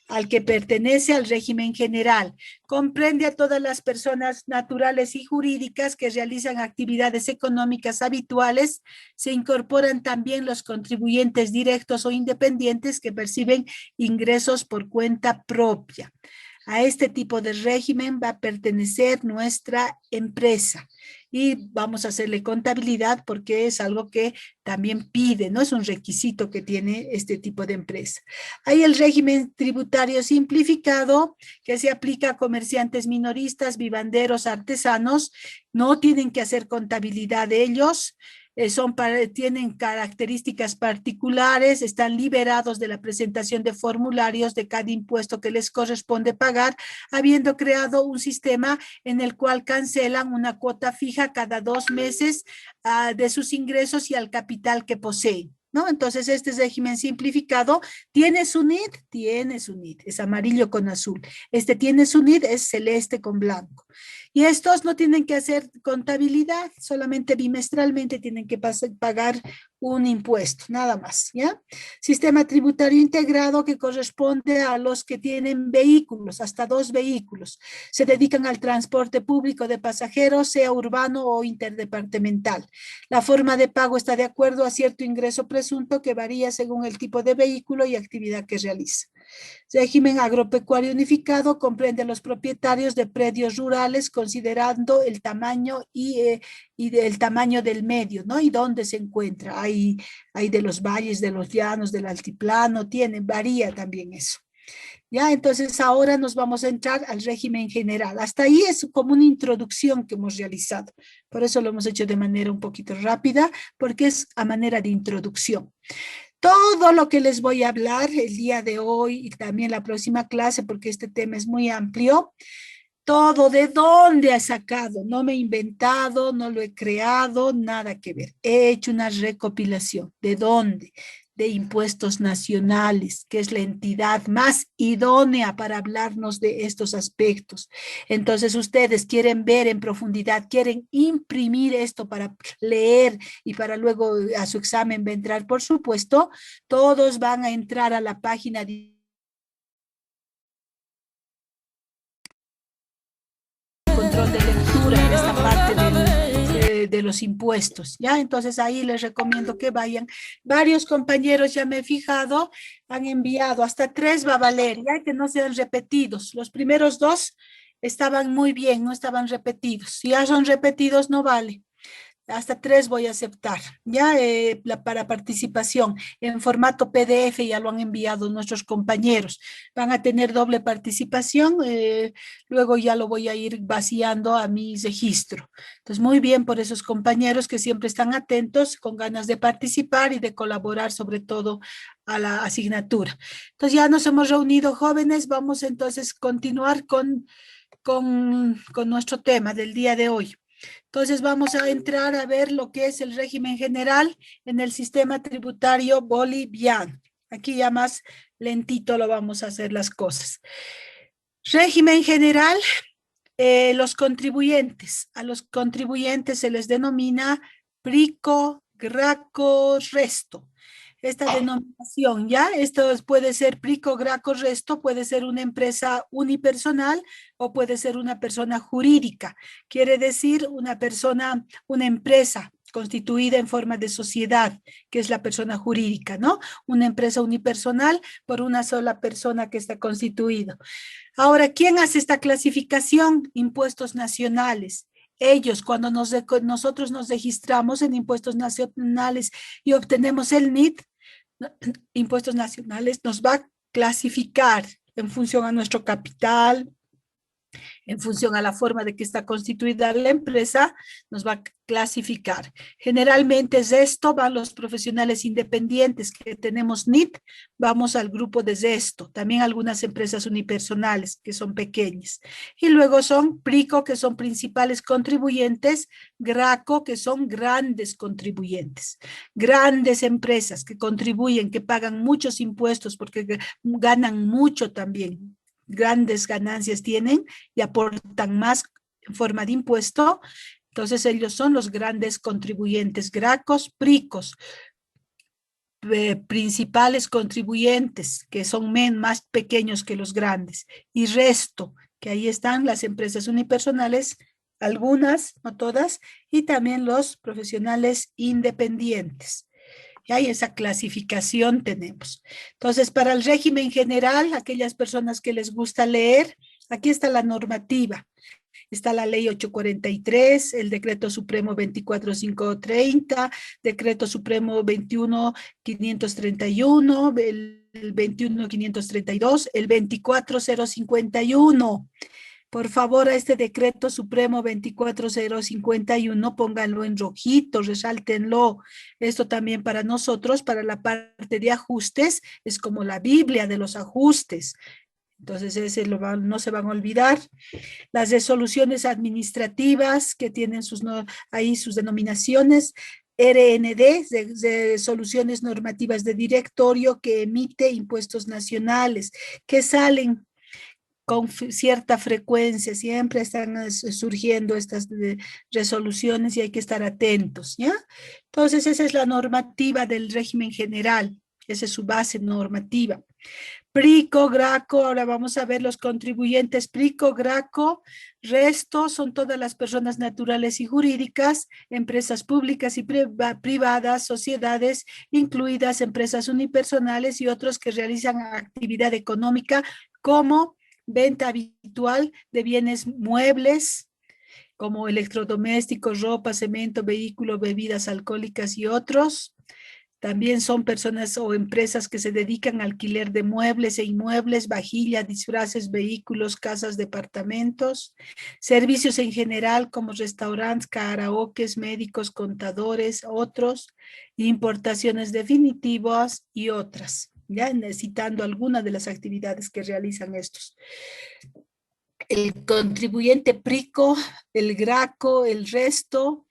al que pertenece al régimen general. Comprende a todas las personas naturales y jurídicas que realizan actividades económicas habituales. Se incorporan también los contribuyentes directos o independientes que perciben ingresos por cuenta propia. A este tipo de régimen va a pertenecer nuestra empresa y vamos a hacerle contabilidad porque es algo que también pide, no es un requisito que tiene este tipo de empresa. Hay el régimen tributario simplificado que se aplica a comerciantes minoristas, vivanderos, artesanos, no tienen que hacer contabilidad de ellos. Tienen características particulares, están liberados de la presentación de formularios de cada impuesto que les corresponde pagar, habiendo creado un sistema en el cual cancelan una cuota fija cada 2 meses de sus ingresos y al capital que poseen, ¿no? Entonces, este régimen simplificado tiene su NID, es amarillo con azul. Este tiene su NID, es celeste con blanco. Y estos no tienen que hacer contabilidad, solamente bimestralmente tienen que pagar un impuesto, nada más, ¿ya? Sistema tributario integrado que corresponde a los que tienen vehículos, hasta 2 vehículos. Se dedican al transporte público de pasajeros, sea urbano o interdepartamental. La forma de pago está de acuerdo a cierto ingreso presunto que varía según el tipo de vehículo y actividad que realiza. Régimen agropecuario unificado comprende a los propietarios de predios rurales considerando el tamaño y el tamaño del medio, ¿no? Y dónde se encuentra. Hay de los valles, de los llanos, del altiplano, varía también eso. Ya, entonces ahora nos vamos a entrar al régimen general. Hasta ahí es como una introducción que hemos realizado. Por eso lo hemos hecho de manera un poquito rápida, porque es a manera de introducción. Todo lo que les voy a hablar el día de hoy y también la próxima clase, porque este tema es muy amplio, todo de dónde he sacado, no me he inventado, no lo he creado, nada que ver. He hecho una recopilación. ¿De dónde? de Impuestos Nacionales, que es la entidad más idónea para hablarnos de estos aspectos. Entonces, ustedes quieren ver en profundidad, quieren imprimir esto para leer y para luego a su examen va a entrar, por supuesto, todos van a entrar a la página de control de lectura en esta parte de los impuestos, ¿ya? Entonces ahí les recomiendo que vayan. Varios compañeros, ya me he fijado, han enviado, hasta 3 va a valer, ya que no sean repetidos. Los primeros 2 estaban muy bien, no estaban repetidos. Si ya son repetidos, no vale. Hasta 3 voy a aceptar, ya para participación en formato PDF, ya lo han enviado nuestros compañeros. Van a tener doble participación, luego ya lo voy a ir vaciando a mi registro. Entonces, muy bien por esos compañeros que siempre están atentos, con ganas de participar y de colaborar sobre todo a la asignatura. Entonces, ya nos hemos reunido, jóvenes, vamos entonces a continuar con nuestro tema del día de hoy. Entonces vamos a entrar a ver lo que es el régimen general en el sistema tributario boliviano. Aquí ya más lentito lo vamos a hacer las cosas. Régimen general, los contribuyentes. A los contribuyentes se les denomina PRICO, GRACO, RESTO. Esta denominación, ¿ya? Esto puede ser PRICO, GRACO, RESTO, puede ser una empresa unipersonal o puede ser una persona jurídica. Quiere decir una persona, una empresa constituida en forma de sociedad, que es la persona jurídica, ¿no? Una empresa unipersonal por una sola persona que está constituido. Ahora, ¿quién hace esta clasificación? Impuestos nacionales. Ellos, cuando nosotros nos registramos en impuestos nacionales y obtenemos el NIT, impuestos nacionales nos va a clasificar en función a nuestro capital, en función a la forma de que está constituida la empresa, nos va a clasificar. Generalmente es esto, van los profesionales independientes que tenemos NIT, vamos al grupo de esto, también algunas empresas unipersonales que son pequeñas. Y luego son PRICO, que son principales contribuyentes, GRACO, que son grandes contribuyentes, grandes empresas que contribuyen, que pagan muchos impuestos porque ganan mucho también, grandes ganancias tienen y aportan más en forma de impuesto. Entonces ellos son los grandes contribuyentes, GRACOS, PRICOS, principales contribuyentes, que son más pequeños que los grandes, y resto, que ahí están las empresas unipersonales, algunas, no todas, y también los profesionales independientes. Y ahí esa clasificación tenemos. Entonces, para el régimen general, aquellas personas que les gusta leer, aquí está la normativa. Está la ley 843, el decreto supremo 24530, decreto supremo 21531, el 21532, el 24051. Por favor, a este decreto supremo 24051, pónganlo en rojito, resáltenlo. Esto también para nosotros, para la parte de ajustes, es como la Biblia de los ajustes. Entonces, ese no se van a olvidar. Las resoluciones administrativas que tienen ahí sus denominaciones, RND, de soluciones normativas de directorio que emite impuestos nacionales, que salen con cierta frecuencia, siempre están surgiendo estas resoluciones y hay que estar atentos, ¿ya? Entonces, esa es la normativa del régimen general, esa es su base normativa. PRICO, GRACO, ahora vamos a ver los contribuyentes PRICO, GRACO, resto son todas las personas naturales y jurídicas, empresas públicas y privadas, sociedades, incluidas empresas unipersonales y otros que realizan actividad económica como venta habitual de bienes muebles, como electrodomésticos, ropa, cemento, vehículo, bebidas alcohólicas y otros. También son personas o empresas que se dedican al alquiler de muebles e inmuebles, vajilla, disfraces, vehículos, casas, departamentos, servicios en general como restaurantes, karaokes, médicos, contadores, otros, importaciones definitivas y otras, ya citando algunas de las actividades que realizan estos. El contribuyente PRICO, el GRACO, el resto,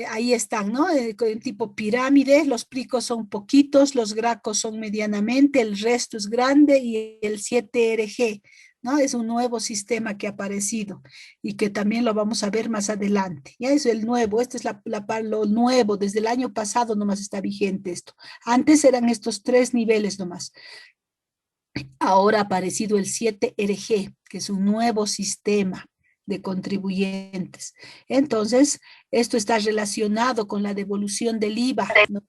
ahí están, ¿no? Con tipo pirámide, los pricos son poquitos, los gracos son medianamente, el resto es grande y el 7RG, ¿no? Es un nuevo sistema que ha aparecido y que también lo vamos a ver más adelante. Ya es el nuevo, este es lo nuevo, desde el año pasado nomás está vigente esto. Antes eran estos 3 niveles nomás. Ahora ha aparecido el 7RG, que es un nuevo sistema de contribuyentes. Entonces, esto está relacionado con la devolución del IVA, ¿no?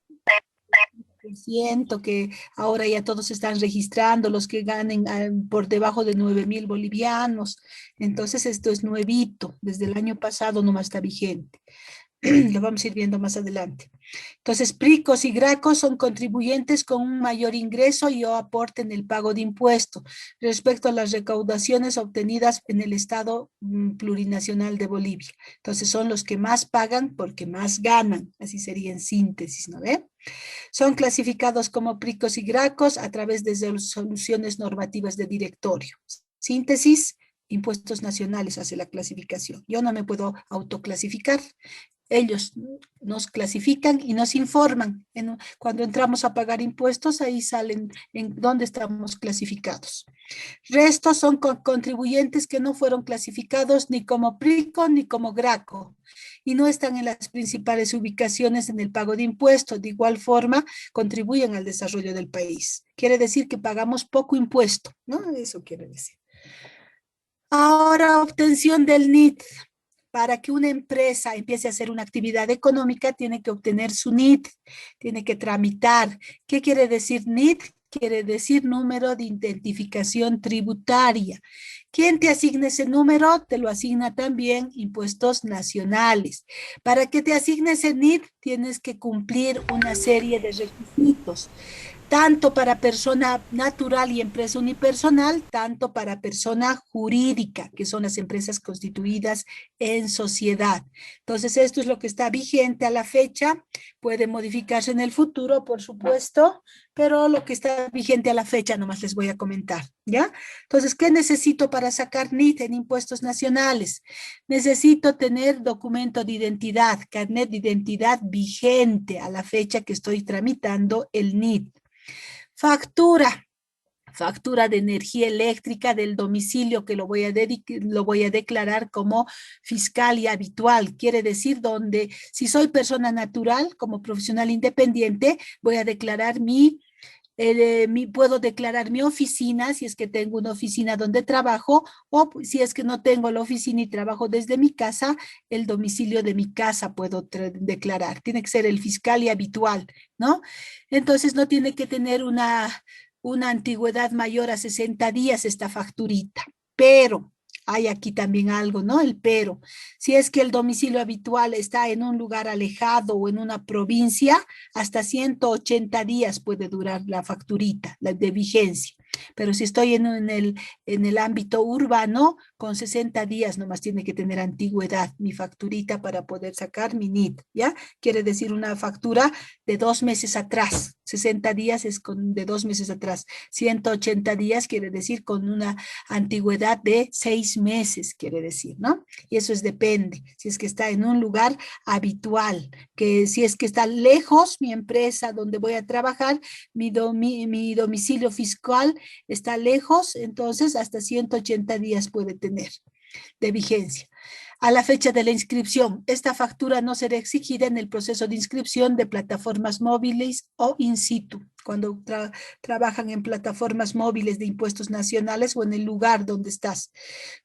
Que ahora ya todos están registrando, los que ganen por debajo de 9.000 bolivianos. Entonces, esto es nuevito, desde el año pasado nomás está vigente. Lo vamos a ir viendo más adelante. Entonces, pricos y gracos son contribuyentes con un mayor ingreso y o aporte en el pago de impuestos respecto a las recaudaciones obtenidas en el Estado plurinacional de Bolivia. Entonces, son los que más pagan porque más ganan. Así sería en síntesis, ¿no ve? Son clasificados como pricos y gracos a través de soluciones normativas de directorio. Síntesis, impuestos nacionales hace la clasificación. Yo no me puedo autoclasificar. Ellos nos clasifican y nos informan. Cuando entramos a pagar impuestos, ahí salen en dónde estamos clasificados. Restos son contribuyentes que no fueron clasificados ni como PRICO ni como GRACO y no están en las principales ubicaciones en el pago de impuestos. De igual forma, contribuyen al desarrollo del país. Quiere decir que pagamos poco impuesto, ¿no? Eso quiere decir. Ahora, obtención del NIT. Para que una empresa empiece a hacer una actividad económica, tiene que obtener su NIT, tiene que tramitar. ¿Qué quiere decir NIT? Quiere decir número de identificación tributaria. ¿Quién te asigna ese número? Te lo asigna también impuestos nacionales. Para que te asigne ese NIT, tienes que cumplir una serie de requisitos, tanto para persona natural y empresa unipersonal, tanto para persona jurídica, que son las empresas constituidas en sociedad. Entonces, esto es lo que está vigente a la fecha. Puede modificarse en el futuro, por supuesto, pero lo que está vigente a la fecha nomás les voy a comentar, ¿ya? Entonces, ¿qué necesito para sacar NIT en impuestos nacionales? Necesito tener documento de identidad, carnet de identidad vigente a la fecha que estoy tramitando el NIT. Factura de energía eléctrica del domicilio que lo voy a declarar como fiscal y habitual. Quiere decir donde, si soy persona natural, como profesional independiente, voy a declarar puedo declarar mi oficina, si es que tengo una oficina donde trabajo, o si es que no tengo la oficina y trabajo desde mi casa, el domicilio de mi casa puedo declarar. Tiene que ser el fiscal y habitual, ¿no? Entonces no tiene que tener una antigüedad mayor a 60 días esta facturita, pero hay aquí también algo, ¿no? El pero. Si es que el domicilio habitual está en un lugar alejado o en una provincia, hasta 180 días puede durar la facturita, la de vigencia. Pero si estoy en el ámbito urbano, con 60 días nomás tiene que tener antigüedad mi facturita para poder sacar mi NIT, ¿ya? Quiere decir una factura de 2 meses atrás. 60 días es de 2 meses atrás. 180 días quiere decir con una antigüedad de 6 meses, quiere decir, ¿no? Y eso depende. Si es que está en un lugar habitual, que si es que está lejos mi empresa donde voy a trabajar, mi domicilio fiscal está lejos, entonces hasta 180 días puede tener de vigencia. A la fecha de la inscripción, esta factura no será exigida en el proceso de inscripción de plataformas móviles o in situ, cuando trabajan en plataformas móviles de impuestos nacionales o en el lugar donde estás.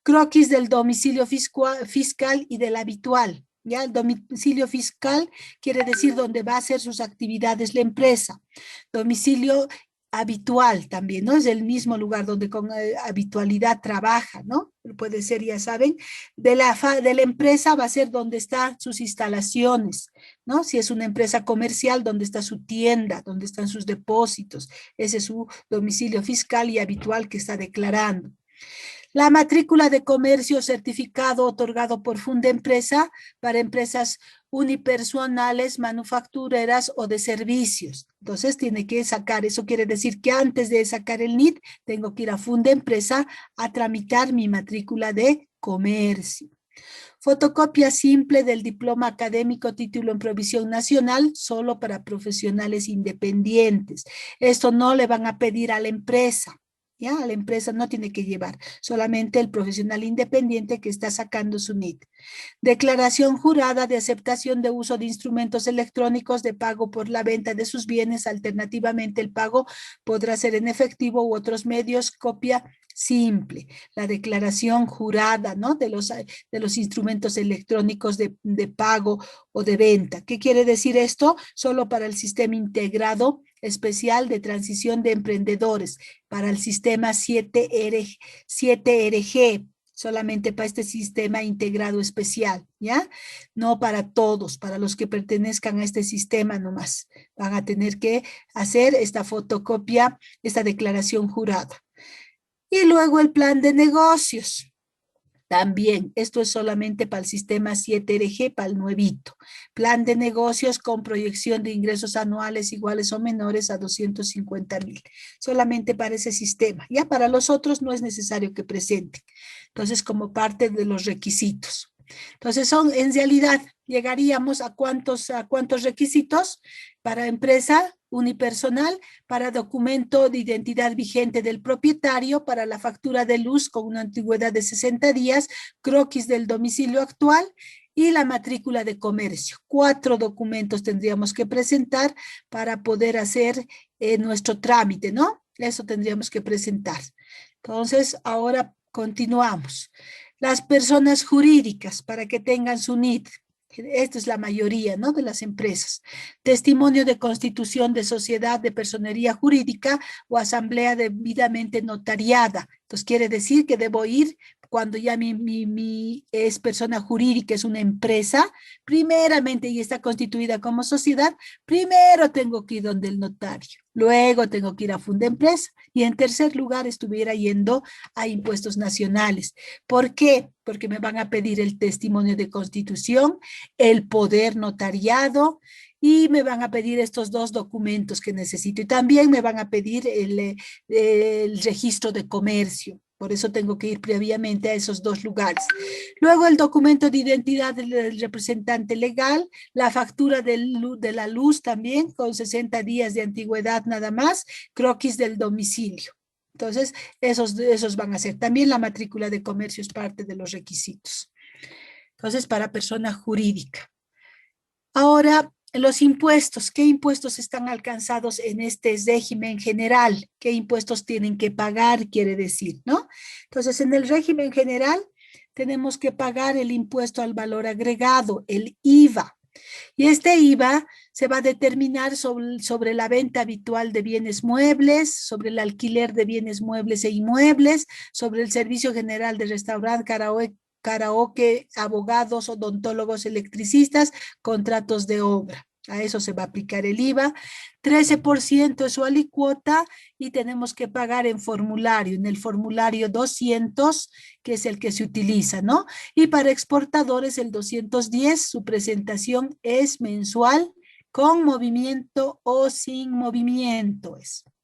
Croquis del domicilio fiscal y del habitual. Ya el domicilio fiscal quiere decir donde va a hacer sus actividades la empresa. Domicilio habitual también, ¿no? Es el mismo lugar donde con habitualidad trabaja, ¿no? Puede ser, ya saben, de la empresa va a ser donde están sus instalaciones, ¿no? Si es una empresa comercial, donde está su tienda, donde están sus depósitos, ese es su domicilio fiscal y habitual que está declarando. La matrícula de comercio certificado otorgado por Fundempresa para empresas unipersonales, manufactureras o de servicios. Entonces tiene que sacar, eso quiere decir que antes de sacar el NIT, tengo que ir a Fundempresa a tramitar mi matrícula de comercio. Fotocopia simple del diploma académico, título en provisión nacional, solo para profesionales independientes. Esto no le van a pedir a la empresa. ¿Ya? A la empresa no tiene que llevar, solamente el profesional independiente que está sacando su NIT. Declaración jurada de aceptación de uso de instrumentos electrónicos de pago por la venta de sus bienes. Alternativamente, el pago podrá ser en efectivo u otros medios. Copia simple. La declaración jurada, ¿no? De los instrumentos electrónicos de pago o de venta. ¿Qué quiere decir esto? Solo para el sistema integrado especial de transición de emprendedores, para el sistema 7RG, solamente para este sistema integrado especial, ¿ya? No para todos, para los que pertenezcan a este sistema nomás. Van a tener que hacer esta fotocopia, esta declaración jurada. Y luego el plan de negocios. También, esto es solamente para el sistema 7RG, para el nuevito. Plan de negocios con proyección de ingresos anuales iguales o menores a 250,000. Solamente para ese sistema. Ya para los otros no es necesario que presenten. Entonces, como parte de los requisitos. Entonces, en realidad, llegaríamos a cuántos requisitos para empresa unipersonal, para documento de identidad vigente del propietario, para la factura de luz con una antigüedad de 60 días, croquis del domicilio actual y la matrícula de comercio. 4 documentos tendríamos que presentar para poder hacer nuestro trámite, ¿no? Eso tendríamos que presentar. Entonces, ahora continuamos. Las personas jurídicas, para que tengan su NIT. Esta es la mayoría, ¿no? De las empresas. Testimonio de constitución de sociedad de personería jurídica o asamblea debidamente notariada. Entonces quiere decir que debo ir cuando ya mi es persona jurídica, es una empresa, primeramente y está constituida como sociedad, primero tengo que ir donde el notario, luego tengo que ir a Fundempresa y en tercer lugar estuviera yendo a impuestos nacionales. ¿Por qué? Porque me van a pedir el testimonio de constitución, el poder notariado y me van a pedir estos 2 documentos que necesito y también me van a pedir el registro de comercio. Por eso tengo que ir previamente a esos 2 lugares. Luego el documento de identidad del representante legal, la factura de la luz también con 60 días de antigüedad nada más, croquis del domicilio. Entonces, esos van a ser. También la matrícula de comercio es parte de los requisitos. Entonces, para persona jurídica. Ahora, los impuestos. ¿Qué impuestos están alcanzados en este régimen general? ¿Qué impuestos tienen que pagar? Quiere decir, ¿no? Entonces, en el régimen general tenemos que pagar el impuesto al valor agregado, el IVA. Y este IVA se va a determinar sobre la venta habitual de bienes muebles, sobre el alquiler de bienes muebles e inmuebles, sobre el servicio general de restaurante, karaoke, abogados, odontólogos, electricistas, contratos de obra. A eso se va a aplicar el IVA. 13% es su alicuota y tenemos que pagar en formulario, en el formulario 200, que es el que se utiliza, ¿no? Y para exportadores el 210, su presentación es mensual, con movimiento o sin movimiento,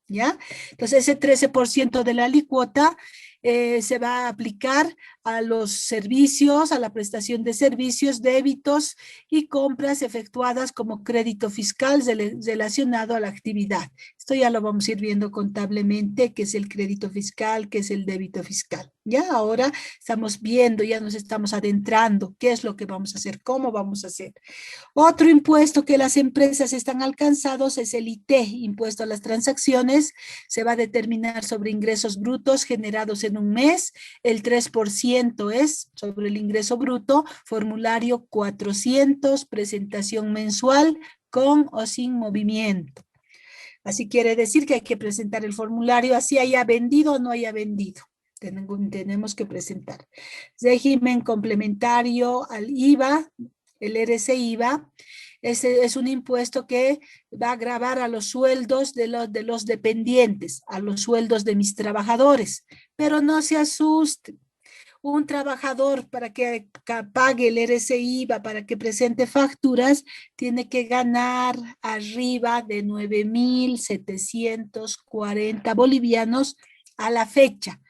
¿ya? Entonces ese 13% de la alicuota se va a aplicar a los servicios, a la prestación de servicios, débitos y compras efectuadas como crédito fiscal relacionado a la actividad. Esto ya lo vamos a ir viendo contablemente, qué es el crédito fiscal, qué es el débito fiscal. Ya ahora estamos viendo, ya nos estamos adentrando, qué es lo que vamos a hacer, cómo vamos a hacer. Otro impuesto que las empresas están alcanzados es el IT, impuesto a las transacciones. Se va a determinar sobre ingresos brutos generados en un mes. El 3% es sobre el ingreso bruto, formulario 400, presentación mensual con o sin movimiento. Así quiere decir que hay que presentar el formulario, así haya vendido o no haya vendido. Tenemos que presentar. Régimen complementario al IVA, el RC-IVA, es un impuesto que va a gravar a los sueldos de los dependientes, a los sueldos de mis trabajadores. Pero no se asusten. Un trabajador para que pague el RC-IVA, para que presente facturas, tiene que ganar arriba de 9,740 bolivianos a la fecha.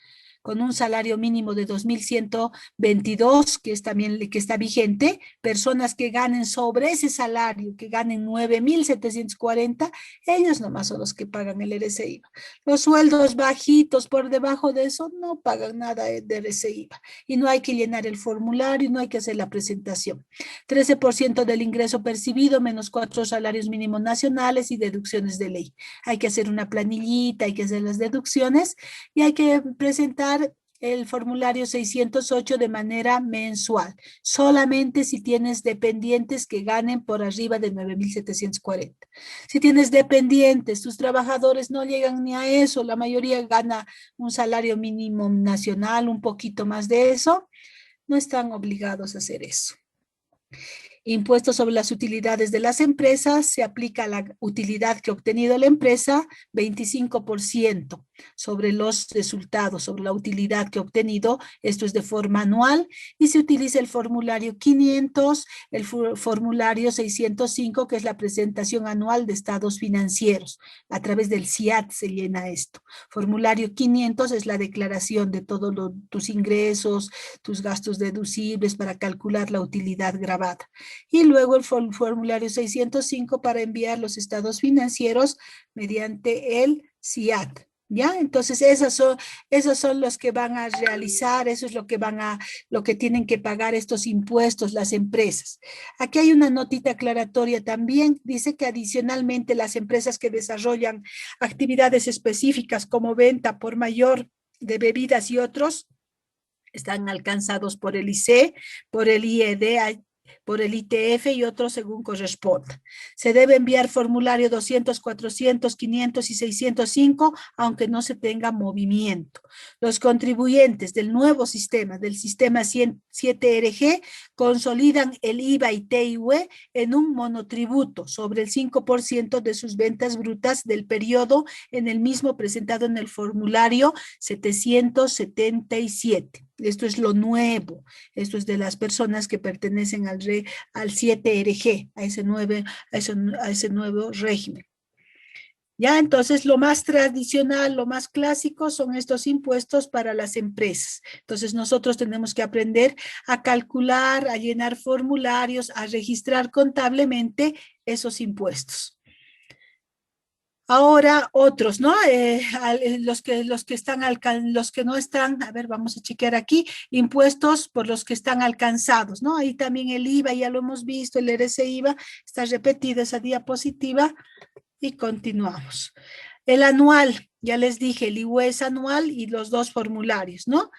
con un salario mínimo de 2.122, que es también que está vigente, personas que ganen sobre ese salario, que ganen 9.740, ellos nomás son los que pagan el RCIVA. Los sueldos bajitos por debajo de eso no pagan nada de RCIVA y no hay que llenar el formulario, no hay que hacer la presentación. 13% del ingreso percibido menos 4 salarios mínimos nacionales y deducciones de ley. Hay que hacer una planillita, hay que hacer las deducciones y hay que presentar el formulario 608 de manera mensual, solamente si tienes dependientes que ganen por arriba de 9.740. Si tienes dependientes, tus trabajadores no llegan ni a eso, la mayoría gana un salario mínimo nacional, un poquito más de eso, no están obligados a hacer eso. Impuestos sobre las utilidades de las empresas, se aplica la utilidad que ha obtenido la empresa, 25% sobre los resultados, sobre la utilidad que ha obtenido, esto es de forma anual, y se utiliza el formulario 500, el formulario 605, que es la presentación anual de estados financieros, a través del CIAT se llena esto. Formulario 500 es la declaración de todos tus ingresos, tus gastos deducibles para calcular la utilidad grabada. Y luego el formulario 605 para enviar los estados financieros mediante el CIAT. ¿Ya? Entonces, esos son los que van a realizar, eso es lo que tienen que pagar estos impuestos las empresas. Aquí hay una notita aclaratoria también, dice que adicionalmente las empresas que desarrollan actividades específicas como venta por mayor de bebidas y otros, están alcanzados por el IC, por el IED, por el ITF y otros según corresponda. Se debe enviar formulario 200, 400, 500 y 605, aunque no se tenga movimiento. Los contribuyentes del nuevo sistema, del sistema 7RG, consolidan el IVA y TIV en un monotributo sobre el 5% de sus ventas brutas del periodo en el mismo presentado en el formulario 777. Esto es lo nuevo, esto es de las personas que pertenecen al 7RG, a ese nuevo régimen. Ya, entonces lo más tradicional, lo más clásico son estos impuestos para las empresas. Entonces nosotros tenemos que aprender a calcular, a llenar formularios, a registrar contablemente esos impuestos. Ahora otros, ¿no? Los que no están, a ver, vamos a chequear aquí, impuestos por los que están alcanzados, ¿no? Ahí también el IVA, ya lo hemos visto, el RCIVA, está repetida esa diapositiva y continuamos. El anual, ya les dije, el IVA es anual y los dos formularios, ¿no?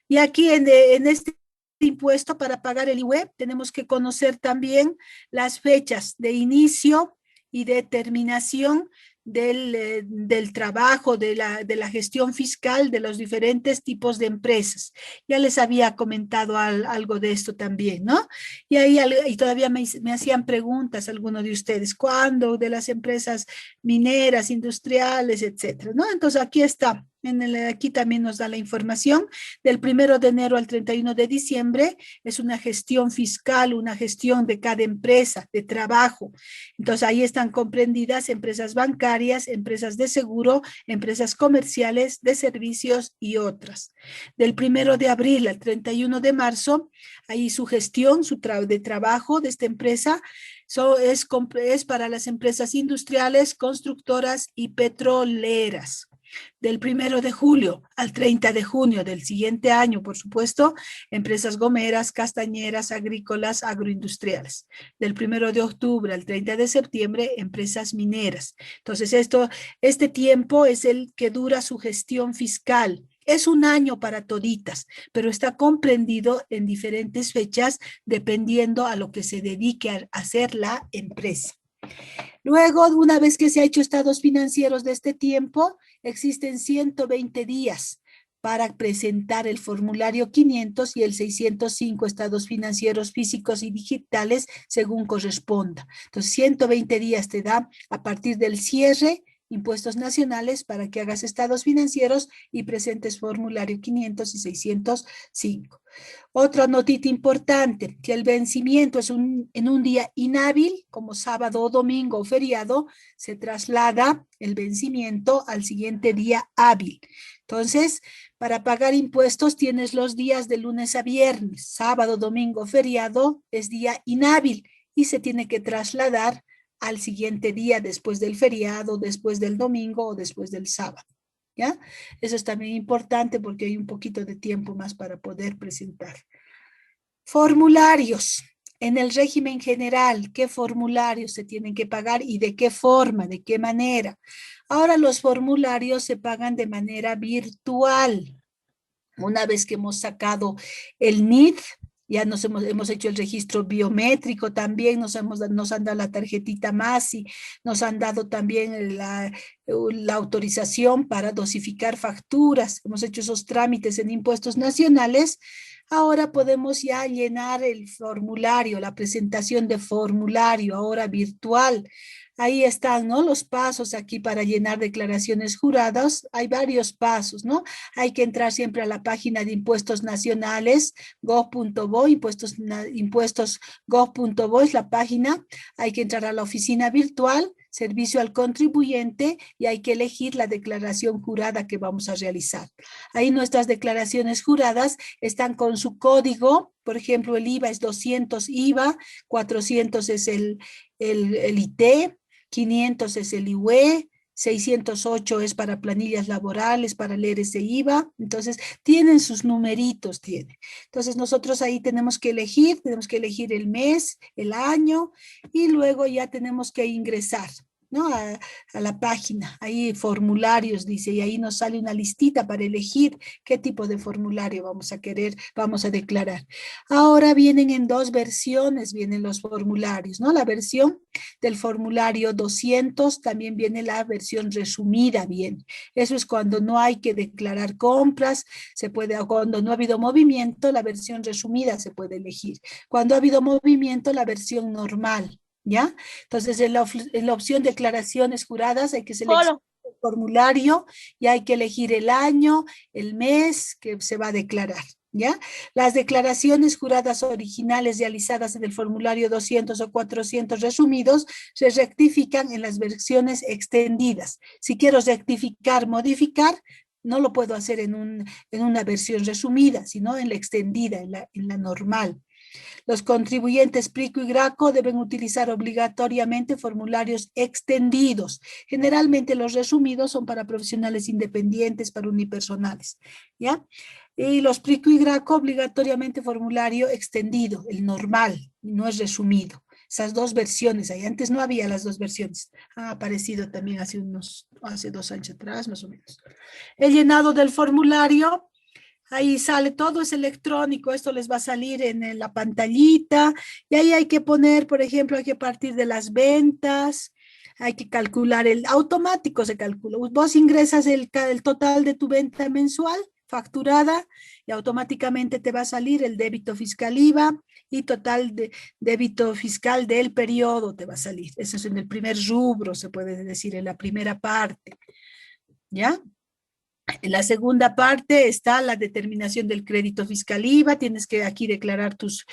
Y aquí en este impuesto para pagar el IVA tenemos que conocer también las fechas de inicio y de terminación del trabajo, de la gestión fiscal de los diferentes tipos de empresas. Ya les había comentado algo de esto también, ¿no? Y ahí y todavía me hacían preguntas algunos de ustedes, ¿cuándo? De las empresas mineras, industriales, etcétera, ¿no? Entonces aquí está. Aquí también nos da la información del 1 de enero al 31 de diciembre, es una gestión fiscal, una gestión de cada empresa, de trabajo. Entonces ahí están comprendidas empresas bancarias, empresas de seguro, empresas comerciales, de servicios y otras. Del 1 de abril al 31 de marzo, ahí su gestión, de trabajo de esta empresa, es para las empresas industriales, constructoras y petroleras. Del 1 de julio al 30 de junio del siguiente año, por supuesto, empresas gomeras, castañeras, agrícolas, agroindustriales. Del 1 de octubre al 30 de septiembre, empresas mineras. Entonces, este tiempo es el que dura su gestión fiscal. Es un año para toditas, pero está comprendido en diferentes fechas dependiendo a lo que se dedique a hacer la empresa. Luego, una vez que se ha hecho estados financieros de este tiempo, existen 120 días para presentar el formulario 500 y el 605 estados financieros físicos y digitales según corresponda. Entonces, 120 días te da a partir del cierre Impuestos Nacionales para que hagas estados financieros y presentes formulario 500 y 605. Otra notita importante, que el vencimiento es en un día inhábil, como sábado o domingo o feriado, se traslada el vencimiento al siguiente día hábil. Entonces, para pagar impuestos tienes los días de lunes a viernes, sábado, domingo, feriado es día inhábil y se tiene que trasladar al siguiente día después del feriado, después del domingo o después del sábado. ¿Ya? Eso es también importante porque hay un poquito de tiempo más para poder presentar. Formularios. En el régimen general, ¿qué formularios se tienen que pagar y de qué forma, de qué manera? Ahora los formularios se pagan de manera virtual. Una vez que hemos sacado el NID, ya hemos hecho el registro biométrico también, nos han dado la tarjetita MASI, nos han dado también la autorización para dosificar facturas, hemos hecho esos trámites en impuestos nacionales. Ahora podemos ya llenar el formulario, la presentación de formulario, ahora virtual. Ahí están, ¿no? Los pasos aquí para llenar declaraciones juradas. Hay varios pasos, ¿no? Hay que entrar siempre a la página de Impuestos Nacionales, gov.bo, impuestos gov.bo es la página. Hay que entrar a la oficina virtual, servicio al contribuyente, y hay que elegir la declaración jurada que vamos a realizar. Ahí nuestras declaraciones juradas están con su código. Por ejemplo, el IVA es 200 IVA, 400 es el IT, 500 es el IUE, 608 es para planillas laborales, para leer ese IVA. Entonces, tienen sus numeritos, tiene. Entonces, nosotros ahí tenemos que elegir el mes, el año, y luego ya tenemos que ingresar, ¿no? A la página, ahí formularios dice, y ahí nos sale una listita para elegir qué tipo de formulario vamos a declarar. Ahora vienen en dos versiones, vienen los formularios, ¿no? La versión del formulario 200, también viene la versión resumida, bien. Eso es cuando no hay que declarar compras, cuando no ha habido movimiento, la versión resumida se puede elegir. Cuando ha habido movimiento, la versión normal. ¿Ya? Entonces, en la opción declaraciones juradas hay que seleccionar el formulario y hay que elegir el año, el mes que se va a declarar. ¿Ya? Las declaraciones juradas originales realizadas en el formulario 200 o 400 resumidos se rectifican en las versiones extendidas. Si quiero rectificar, modificar, no lo puedo hacer en una versión resumida, sino en la extendida, en la normal. Los contribuyentes PRICO y GRACO deben utilizar obligatoriamente formularios extendidos. Generalmente los resumidos son para profesionales independientes, para unipersonales, ¿ya? Y los PRICO y GRACO obligatoriamente formulario extendido, el normal, no es resumido. Esas dos versiones, ahí antes no había las dos versiones. Ha aparecido también hace 2 años atrás, más o menos. El llenado del formulario. Ahí sale, todo es electrónico, esto les va a salir en la pantallita, y ahí hay que poner, por ejemplo, hay que partir de las ventas, hay que calcular automático se calcula. Vos ingresas el total de tu venta mensual, facturada, y automáticamente te va a salir el débito fiscal IVA y total de débito fiscal del periodo te va a salir. Eso es en el primer rubro, se puede decir, en la primera parte, ¿ya? En la segunda parte está la determinación del crédito fiscal IVA, tienes que aquí declarar tus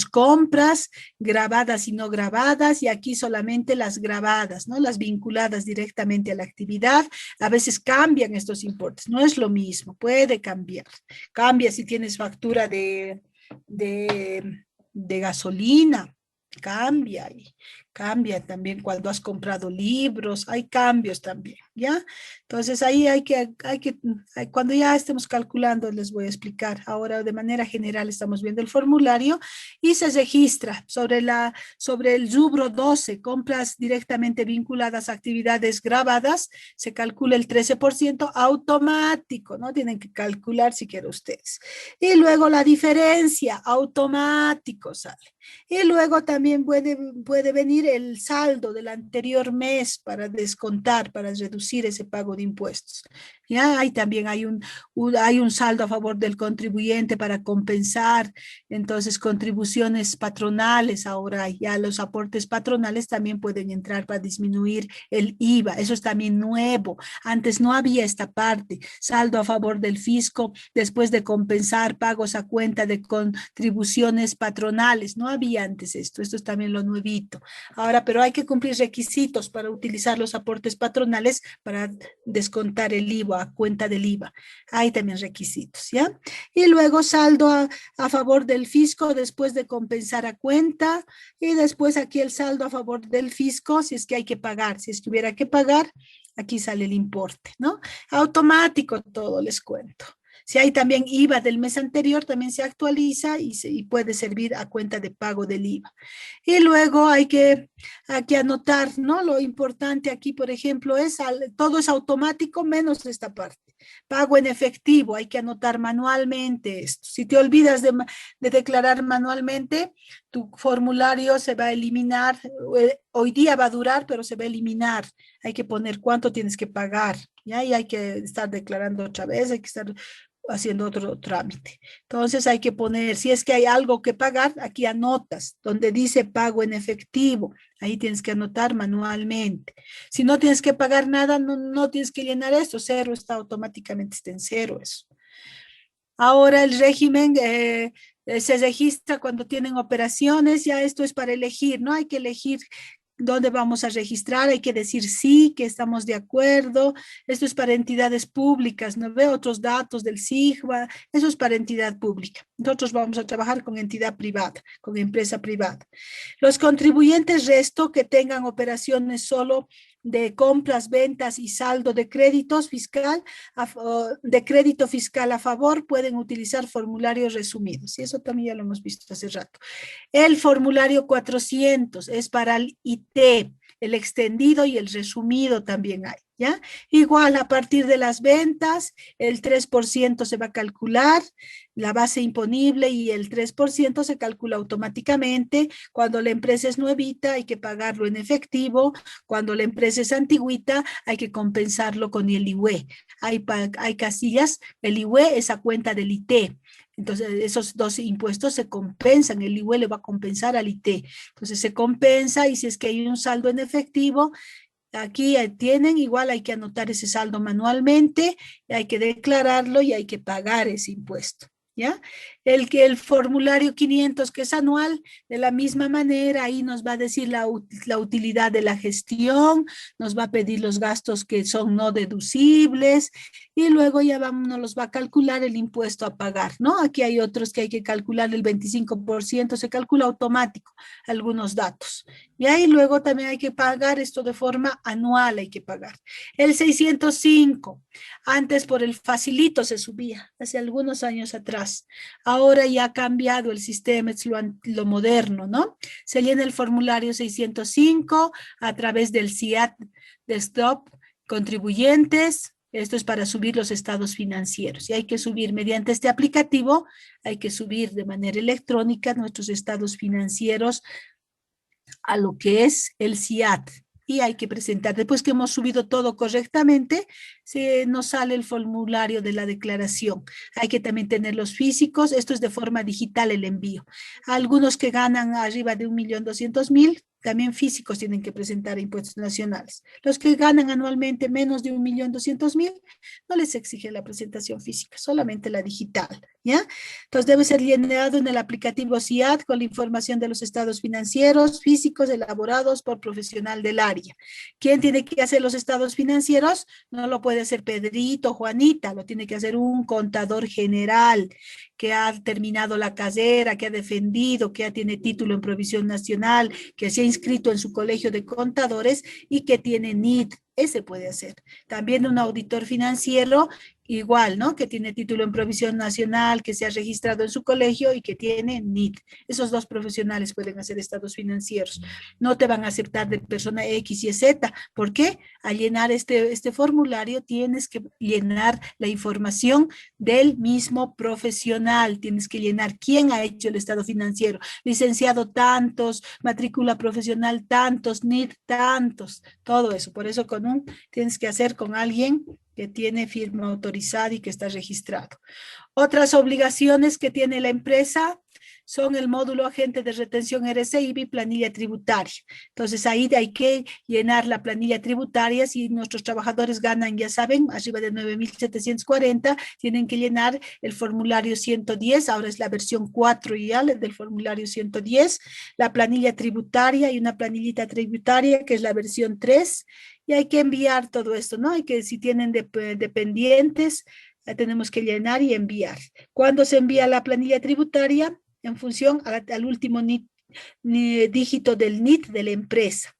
compras, grabadas y no grabadas, y aquí solamente las grabadas, ¿no? Las vinculadas directamente a la actividad. A veces cambian estos importes, no es lo mismo, puede cambiar. Cambia si tienes factura de gasolina, cambia, y cambia también cuando has comprado libros, hay cambios también, ¿ya? Entonces ahí cuando ya estemos calculando les voy a explicar. Ahora de manera general estamos viendo el formulario y se registra sobre el rubro 12, compras directamente vinculadas a actividades grabadas, se calcula el 13% automático, ¿no? Tienen que calcular si quieren ustedes. Y luego la diferencia, automático sale. Y luego también puede venir incluir el saldo del anterior mes para descontar, para reducir ese pago de impuestos. Ya hay también hay un saldo a favor del contribuyente para compensar, entonces contribuciones patronales, ahora ya los aportes patronales también pueden entrar para disminuir el IVA, eso es también nuevo, antes no había esta parte, saldo a favor del fisco después de compensar pagos a cuenta de contribuciones patronales, no había antes esto es también lo nuevito, ahora pero hay que cumplir requisitos para utilizar los aportes patronales para descontar el IVA a cuenta del IVA. Hay también requisitos, ¿ya? Y luego saldo a favor del fisco después de compensar a cuenta y después aquí el saldo a favor del fisco si es que hay que pagar. Si es que hubiera que pagar, aquí sale el importe, ¿no? Automático todo, les cuento. Si hay también IVA del mes anterior, también se actualiza y puede servir a cuenta de pago del IVA. Y luego hay que aquí anotar, ¿no? Lo importante aquí, por ejemplo, es todo es automático menos esta parte. Pago en efectivo, hay que anotar manualmente esto. Si te olvidas de declarar manualmente, tu formulario se va a eliminar. Hoy día va a durar, pero se va a eliminar. Hay que poner cuánto tienes que pagar, ¿ya? Y hay que estar declarando otra vez, hay que estar haciendo otro trámite. Entonces hay que poner, si es que hay algo que pagar, aquí anotas, donde dice pago en efectivo, ahí tienes que anotar manualmente. Si no tienes que pagar nada, no tienes que llenar esto, cero está automáticamente, está en cero eso. Ahora el régimen se registra cuando tienen operaciones, ya esto es para elegir, ¿no? Hay que elegir dónde vamos a registrar, hay que decir sí, que estamos de acuerdo, esto es para entidades públicas, no veo otros datos del SIGBA, eso es para entidad pública. Nosotros vamos a trabajar con entidad privada, con empresa privada. Los contribuyentes resto que tengan operaciones solo de compras, ventas y saldo de créditos fiscal, de crédito fiscal a favor, pueden utilizar formularios resumidos. Y eso también ya lo hemos visto hace rato. El formulario 400 es para el IT, el extendido y el resumido también hay, ¿ya? Igual a partir de las ventas, el 3% se va a calcular, la base imponible y el 3% se calcula automáticamente. Cuando la empresa es nuevita hay que pagarlo en efectivo, cuando la empresa es antigüita hay que compensarlo con el IUE. Hay casillas, el IUE es a cuenta del IT. Entonces, esos dos impuestos se compensan, el IUE le va a compensar al IT. Entonces, se compensa y si es que hay un saldo en efectivo, aquí tienen, igual hay que anotar ese saldo manualmente, hay que declararlo y hay que pagar ese impuesto. ¿Ya? El formulario 500 que es anual, de la misma manera, ahí nos va a decir la utilidad de la gestión, nos va a pedir los gastos que son no deducibles y luego ya nos los va a calcular el impuesto a pagar, ¿no? Aquí hay otros que hay que calcular el 25%, se calcula automático algunos datos. Y ahí luego también hay que pagar esto de forma anual, hay que pagar. El 605, antes por el facilito se subía, hace algunos años atrás. Ahora ya ha cambiado el sistema, es lo moderno, ¿no? Se llena el formulario 605 a través del SIAT Desktop, contribuyentes. Esto es para subir los estados financieros. Y hay que subir mediante este aplicativo, hay que subir de manera electrónica nuestros estados financieros a lo que es el SIAT. Y hay que presentar, después que hemos subido todo correctamente, nos sale el formulario de la declaración. Hay que también tener los físicos, esto es de forma digital el envío. Algunos que ganan arriba de 1.200.000, también físicos tienen que presentar impuestos nacionales. Los que ganan anualmente menos de 1.200.000, no les exige la presentación física, solamente la digital, ¿ya? Entonces debe ser llenado en el aplicativo SIAT con la información de los estados financieros físicos elaborados por profesional del área. ¿Quién tiene que hacer los estados financieros? No lo puede hacer Pedrito, Juanita, lo tiene que hacer un contador general que ha terminado la carrera, que ha defendido, que ya tiene título en provisión nacional, que se ha inscrito en su colegio de contadores y que tiene NIT. Ese puede hacer. También un auditor financiero igual, ¿no? Que tiene título en provisión nacional, que se ha registrado en su colegio y que tiene NIT. Esos dos profesionales pueden hacer estados financieros. No te van a aceptar de persona X y Z. ¿Por qué? Al llenar este formulario tienes que llenar la información del mismo profesional. Tienes que llenar quién ha hecho el estado financiero. Licenciado tantos, matrícula profesional tantos, NIT tantos, todo eso. Por eso tienes que hacer con alguien que tiene firma autorizada y que está registrado. Otras obligaciones que tiene la empresa son el módulo agente de retención RCIB y planilla tributaria. Entonces ahí hay que llenar la planilla tributaria. Si nuestros trabajadores ganan, ya saben, arriba de 9.740, tienen que llenar el formulario 110, ahora es la versión 4 ya del formulario 110, la planilla tributaria y una planillita tributaria que es la versión 3, y hay que enviar todo esto, ¿no? Hay que, si tienen dependientes, la tenemos que llenar y enviar. ¿Cuándo se envía la planilla tributaria? En función al último dígito del NIT de la empresa.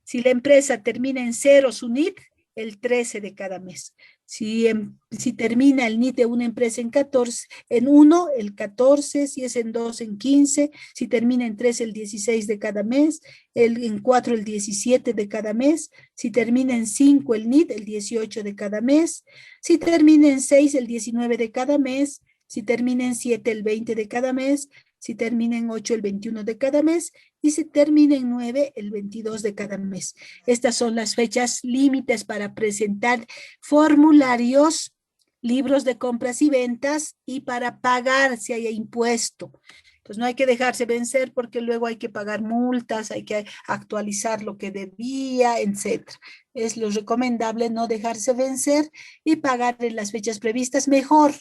Si la empresa termina en 0 su NIT, el 13 de cada mes. Si termina el NIT de una empresa en 1, el 14, si es en 2, en 15, si termina en 3, el 16 de cada mes, en 4, el 17 de cada mes, si termina en 5, el NIT, el 18 de cada mes, si termina en 6, el 19 de cada mes, si termina en 7, el 20 de cada mes, si termina en 8, el 21 de cada mes, y si termina en 9, el 22 de cada mes. Estas son las fechas límites para presentar formularios, libros de compras y ventas, y para pagar si hay impuesto. Entonces no hay que dejarse vencer porque luego hay que pagar multas, hay que actualizar lo que debía, etc. Es lo recomendable no dejarse vencer y pagar en las fechas previstas, mejor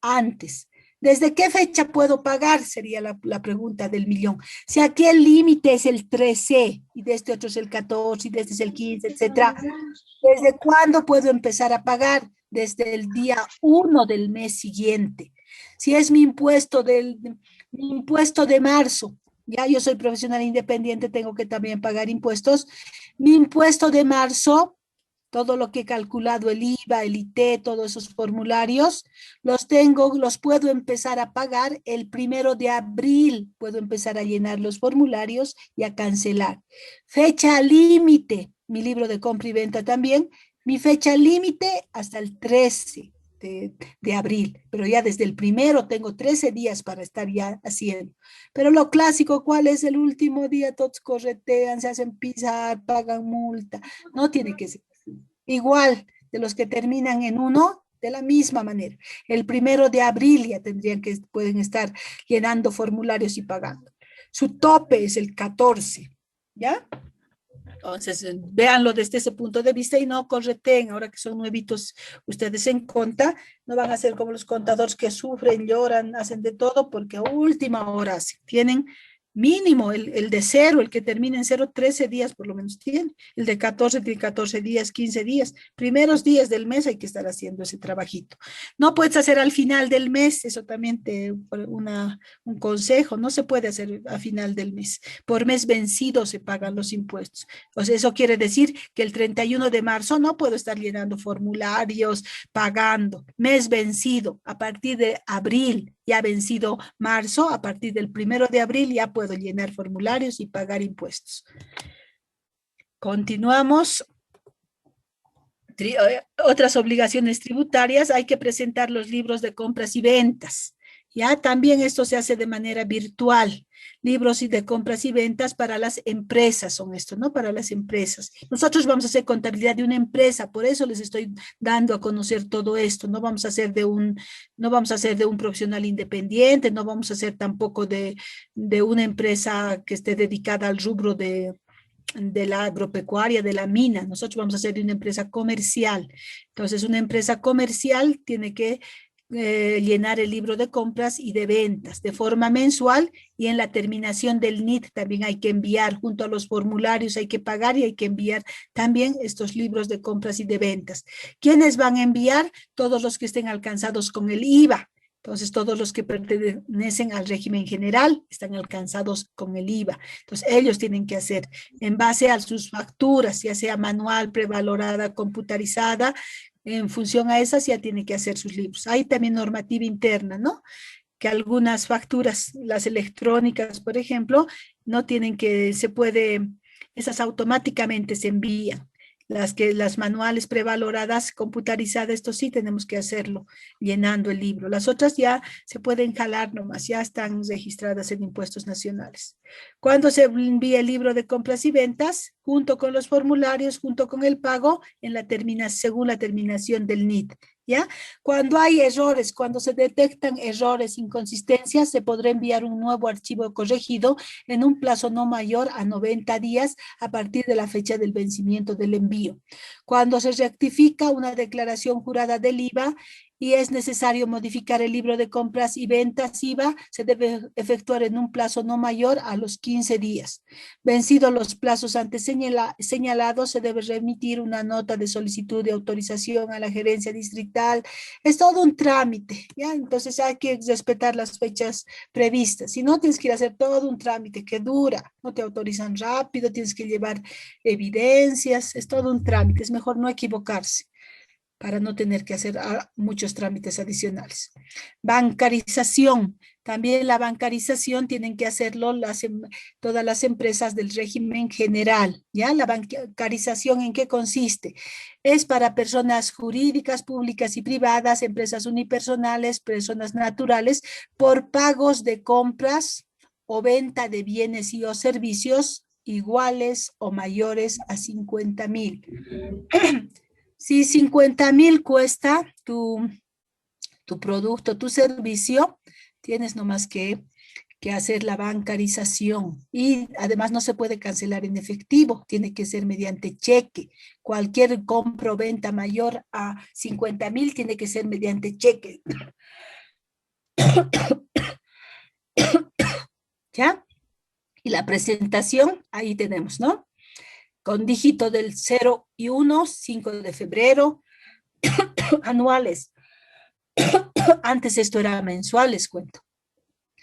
antes. ¿Desde qué fecha puedo pagar? Sería la pregunta del millón. Si aquí el límite es el 13 y de este otro es el 14 y de este es el 15, etcétera, ¿desde cuándo puedo empezar a pagar? Desde el día 1 del mes siguiente. Si es mi impuesto de marzo, ya yo soy profesional independiente, tengo que también pagar impuestos. Mi impuesto de marzo, todo lo que he calculado, el IVA, el IT, todos esos formularios, los puedo empezar a pagar el 1 de abril, puedo empezar a llenar los formularios y a cancelar. Fecha límite, mi libro de compra y venta también, mi fecha límite hasta el 13 de abril, pero ya desde el 1 tengo 13 días para estar ya haciendo. Pero lo clásico, ¿cuál es el último día? Todos corretean, se hacen pisar, pagan multa. No tiene que ser igual de los que terminan en 1, de la misma manera. El 1 de abril ya pueden estar llenando formularios y pagando. Su tope es el 14, ¿ya? Entonces, véanlo desde ese punto de vista y no correteen. Ahora que son nuevitos ustedes en conta, no van a ser como los contadores que sufren, lloran, hacen de todo porque a última hora tienen mínimo el de 0, el que termina en 0, 13 días por lo menos tiene. El de 14 tiene 14 días, 15 días. Primeros días del mes hay que estar haciendo ese trabajito. No puedes hacer al final del mes, eso también un consejo, no se puede hacer a final del mes. Por mes vencido se pagan los impuestos. O sea, eso quiere decir que el 31 de marzo no puedo estar llenando formularios, pagando. Mes vencido, a partir de abril, ya vencido marzo, a partir del 1 de abril ya puedo llenar formularios y pagar impuestos. Continuamos. Otras obligaciones tributarias, hay que presentar los libros de compras y ventas. Ya también esto se hace de manera virtual. Libros de compras y ventas para las empresas son esto, ¿no? Para las empresas. Nosotros vamos a hacer contabilidad de una empresa, por eso les estoy dando a conocer todo esto. No vamos a hacer de un profesional independiente, no vamos a hacer tampoco de una empresa que esté dedicada al rubro de la agropecuaria, de la mina. Nosotros vamos a hacer de una empresa comercial. Entonces, una empresa comercial tiene que llenar el libro de compras y de ventas de forma mensual, y en la terminación del NIT también hay que enviar junto a los formularios, hay que pagar y hay que enviar también estos libros de compras y de ventas. ¿Quiénes van a enviar? Todos los que estén alcanzados con el IVA. Entonces, todos los que pertenecen al régimen general están alcanzados con el IVA. Entonces, ellos tienen que hacer en base a sus facturas, ya sea manual, prevalorada, computarizada, en función a esas ya tienen que hacer sus libros. Hay también normativa interna, ¿no? Que algunas facturas, las electrónicas, por ejemplo, no tienen que, esas automáticamente se envían. Las manuales prevaloradas, computarizadas, esto sí tenemos que hacerlo, llenando el libro. Las otras ya se pueden jalar nomás, ya están registradas en impuestos nacionales. Cuando se envía el libro de compras y ventas, junto con los formularios, junto con el pago, según la terminación del NIT. ¿Ya? Cuando hay errores, cuando se detectan errores, inconsistencias, se podrá enviar un nuevo archivo corregido en un plazo no mayor a 90 días a partir de la fecha del vencimiento del envío. Cuando se rectifica una declaración jurada del IVA y es necesario modificar el libro de compras y ventas IVA, se debe efectuar en un plazo no mayor a los 15 días. Vencidos los plazos antes señalados, se debe remitir una nota de solicitud de autorización a la gerencia distrital. Es todo un trámite, ¿ya? Entonces hay que respetar las fechas previstas. Si no, tienes que ir a hacer todo un trámite que dura. No te autorizan rápido, tienes que llevar evidencias. Es todo un trámite. Es mejor no equivocarse para no tener que hacer muchos trámites adicionales. Bancarización. También la bancarización tienen que hacerlo todas las empresas del régimen general. ¿Ya? La bancarización, ¿en qué consiste? Es para personas jurídicas, públicas y privadas, empresas unipersonales, personas naturales, por pagos de compras o venta de bienes y o servicios iguales o mayores a 50,000. Si 50,000 cuesta tu producto, tu servicio, tienes nomás que hacer la bancarización. Y además no se puede cancelar en efectivo, tiene que ser mediante cheque. Cualquier compra o venta mayor a 50,000 tiene que ser mediante cheque. ¿Ya? Y la presentación, ahí tenemos, ¿no? Con dígito del 0 y 1, 5 de febrero, anuales. Antes esto era mensual, les cuento.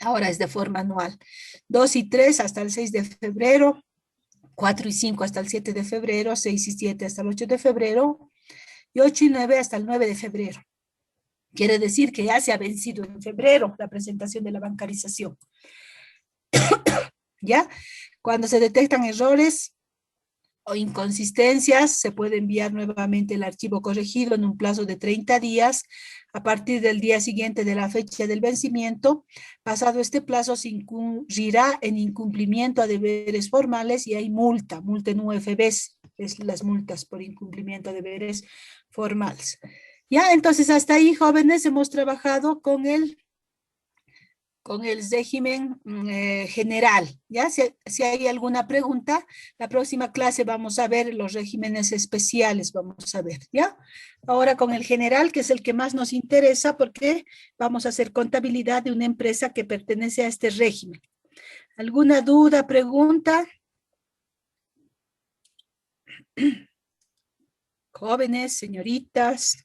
Ahora es de forma anual. 2 y 3 hasta el 6 de febrero, 4 y 5 hasta el 7 de febrero, 6 y 7 hasta el 8 de febrero, y 8 y 9 hasta el 9 de febrero. Quiere decir que ya se ha vencido en febrero la presentación de la bancarización. ¿Ya? Cuando se detectan errores o inconsistencias, se puede enviar nuevamente el archivo corregido en un plazo de 30 días a partir del día siguiente de la fecha del vencimiento. Pasado este plazo, se incurrirá en incumplimiento a deberes formales y hay multa en UFBs, es las multas por incumplimiento a deberes formales. Ya, entonces hasta ahí, jóvenes, hemos trabajado con el régimen general. ¿Ya? Si hay alguna pregunta, la próxima clase vamos a ver los regímenes especiales, vamos a ver, ¿ya? Ahora con el general, que es el que más nos interesa, porque vamos a hacer contabilidad de una empresa que pertenece a este régimen. ¿Alguna duda, pregunta? Jóvenes, señoritas.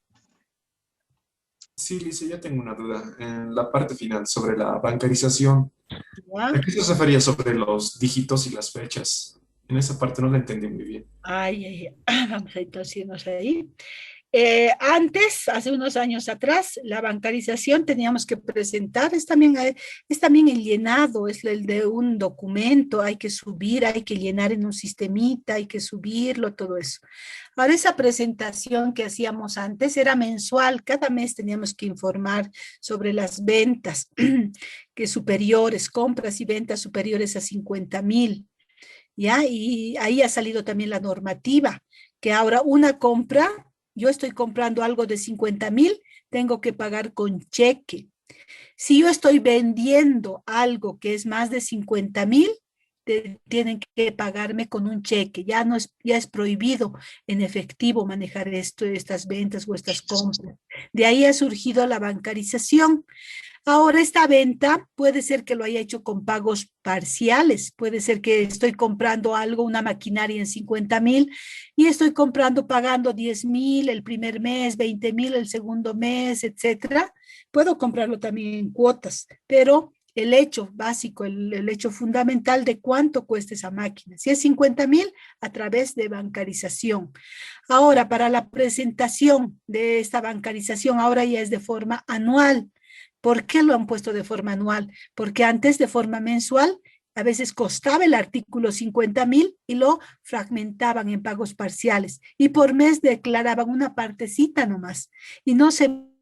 Sí, Lice, yo tengo una duda. En la parte final sobre la bancarización, ¿Ya? ¿a qué se refería sobre los dígitos y las fechas? En esa parte no la entendí muy bien. Vamos a introducirnos ahí. Antes, hace unos años atrás, la bancarización teníamos que presentar, es también el llenado, es el de un documento, hay que subir, hay que llenar en un sistemita, hay que subirlo, todo eso. Ahora esa presentación que hacíamos antes era mensual, cada mes teníamos que informar sobre las ventas que superiores, compras y ventas superiores a 50,000, ¿ya? Y ahí ha salido también la normativa, que ahora una compra, yo estoy comprando algo de 50,000, tengo que pagar con cheque. Si yo estoy vendiendo algo que es más de 50,000, tienen que pagarme con un cheque. Ya es prohibido en efectivo manejar estas ventas o estas compras. De ahí ha surgido la bancarización. Ahora esta venta puede ser que lo haya hecho con pagos parciales, puede ser que estoy comprando algo, una maquinaria en 50,000 y estoy pagando 10,000 el primer mes, 20,000 el segundo mes, etcétera. Puedo comprarlo también en cuotas, pero el hecho básico, el hecho fundamental de cuánto cuesta esa máquina. Si es 50,000, a través de bancarización. Ahora, para la presentación de esta bancarización, ahora ya es de forma anual. ¿Por qué lo han puesto de forma anual? Porque antes de forma mensual, a veces costaba el artículo 50,000 y lo fragmentaban en pagos parciales. Y por mes declaraban una partecita nomás. Y no se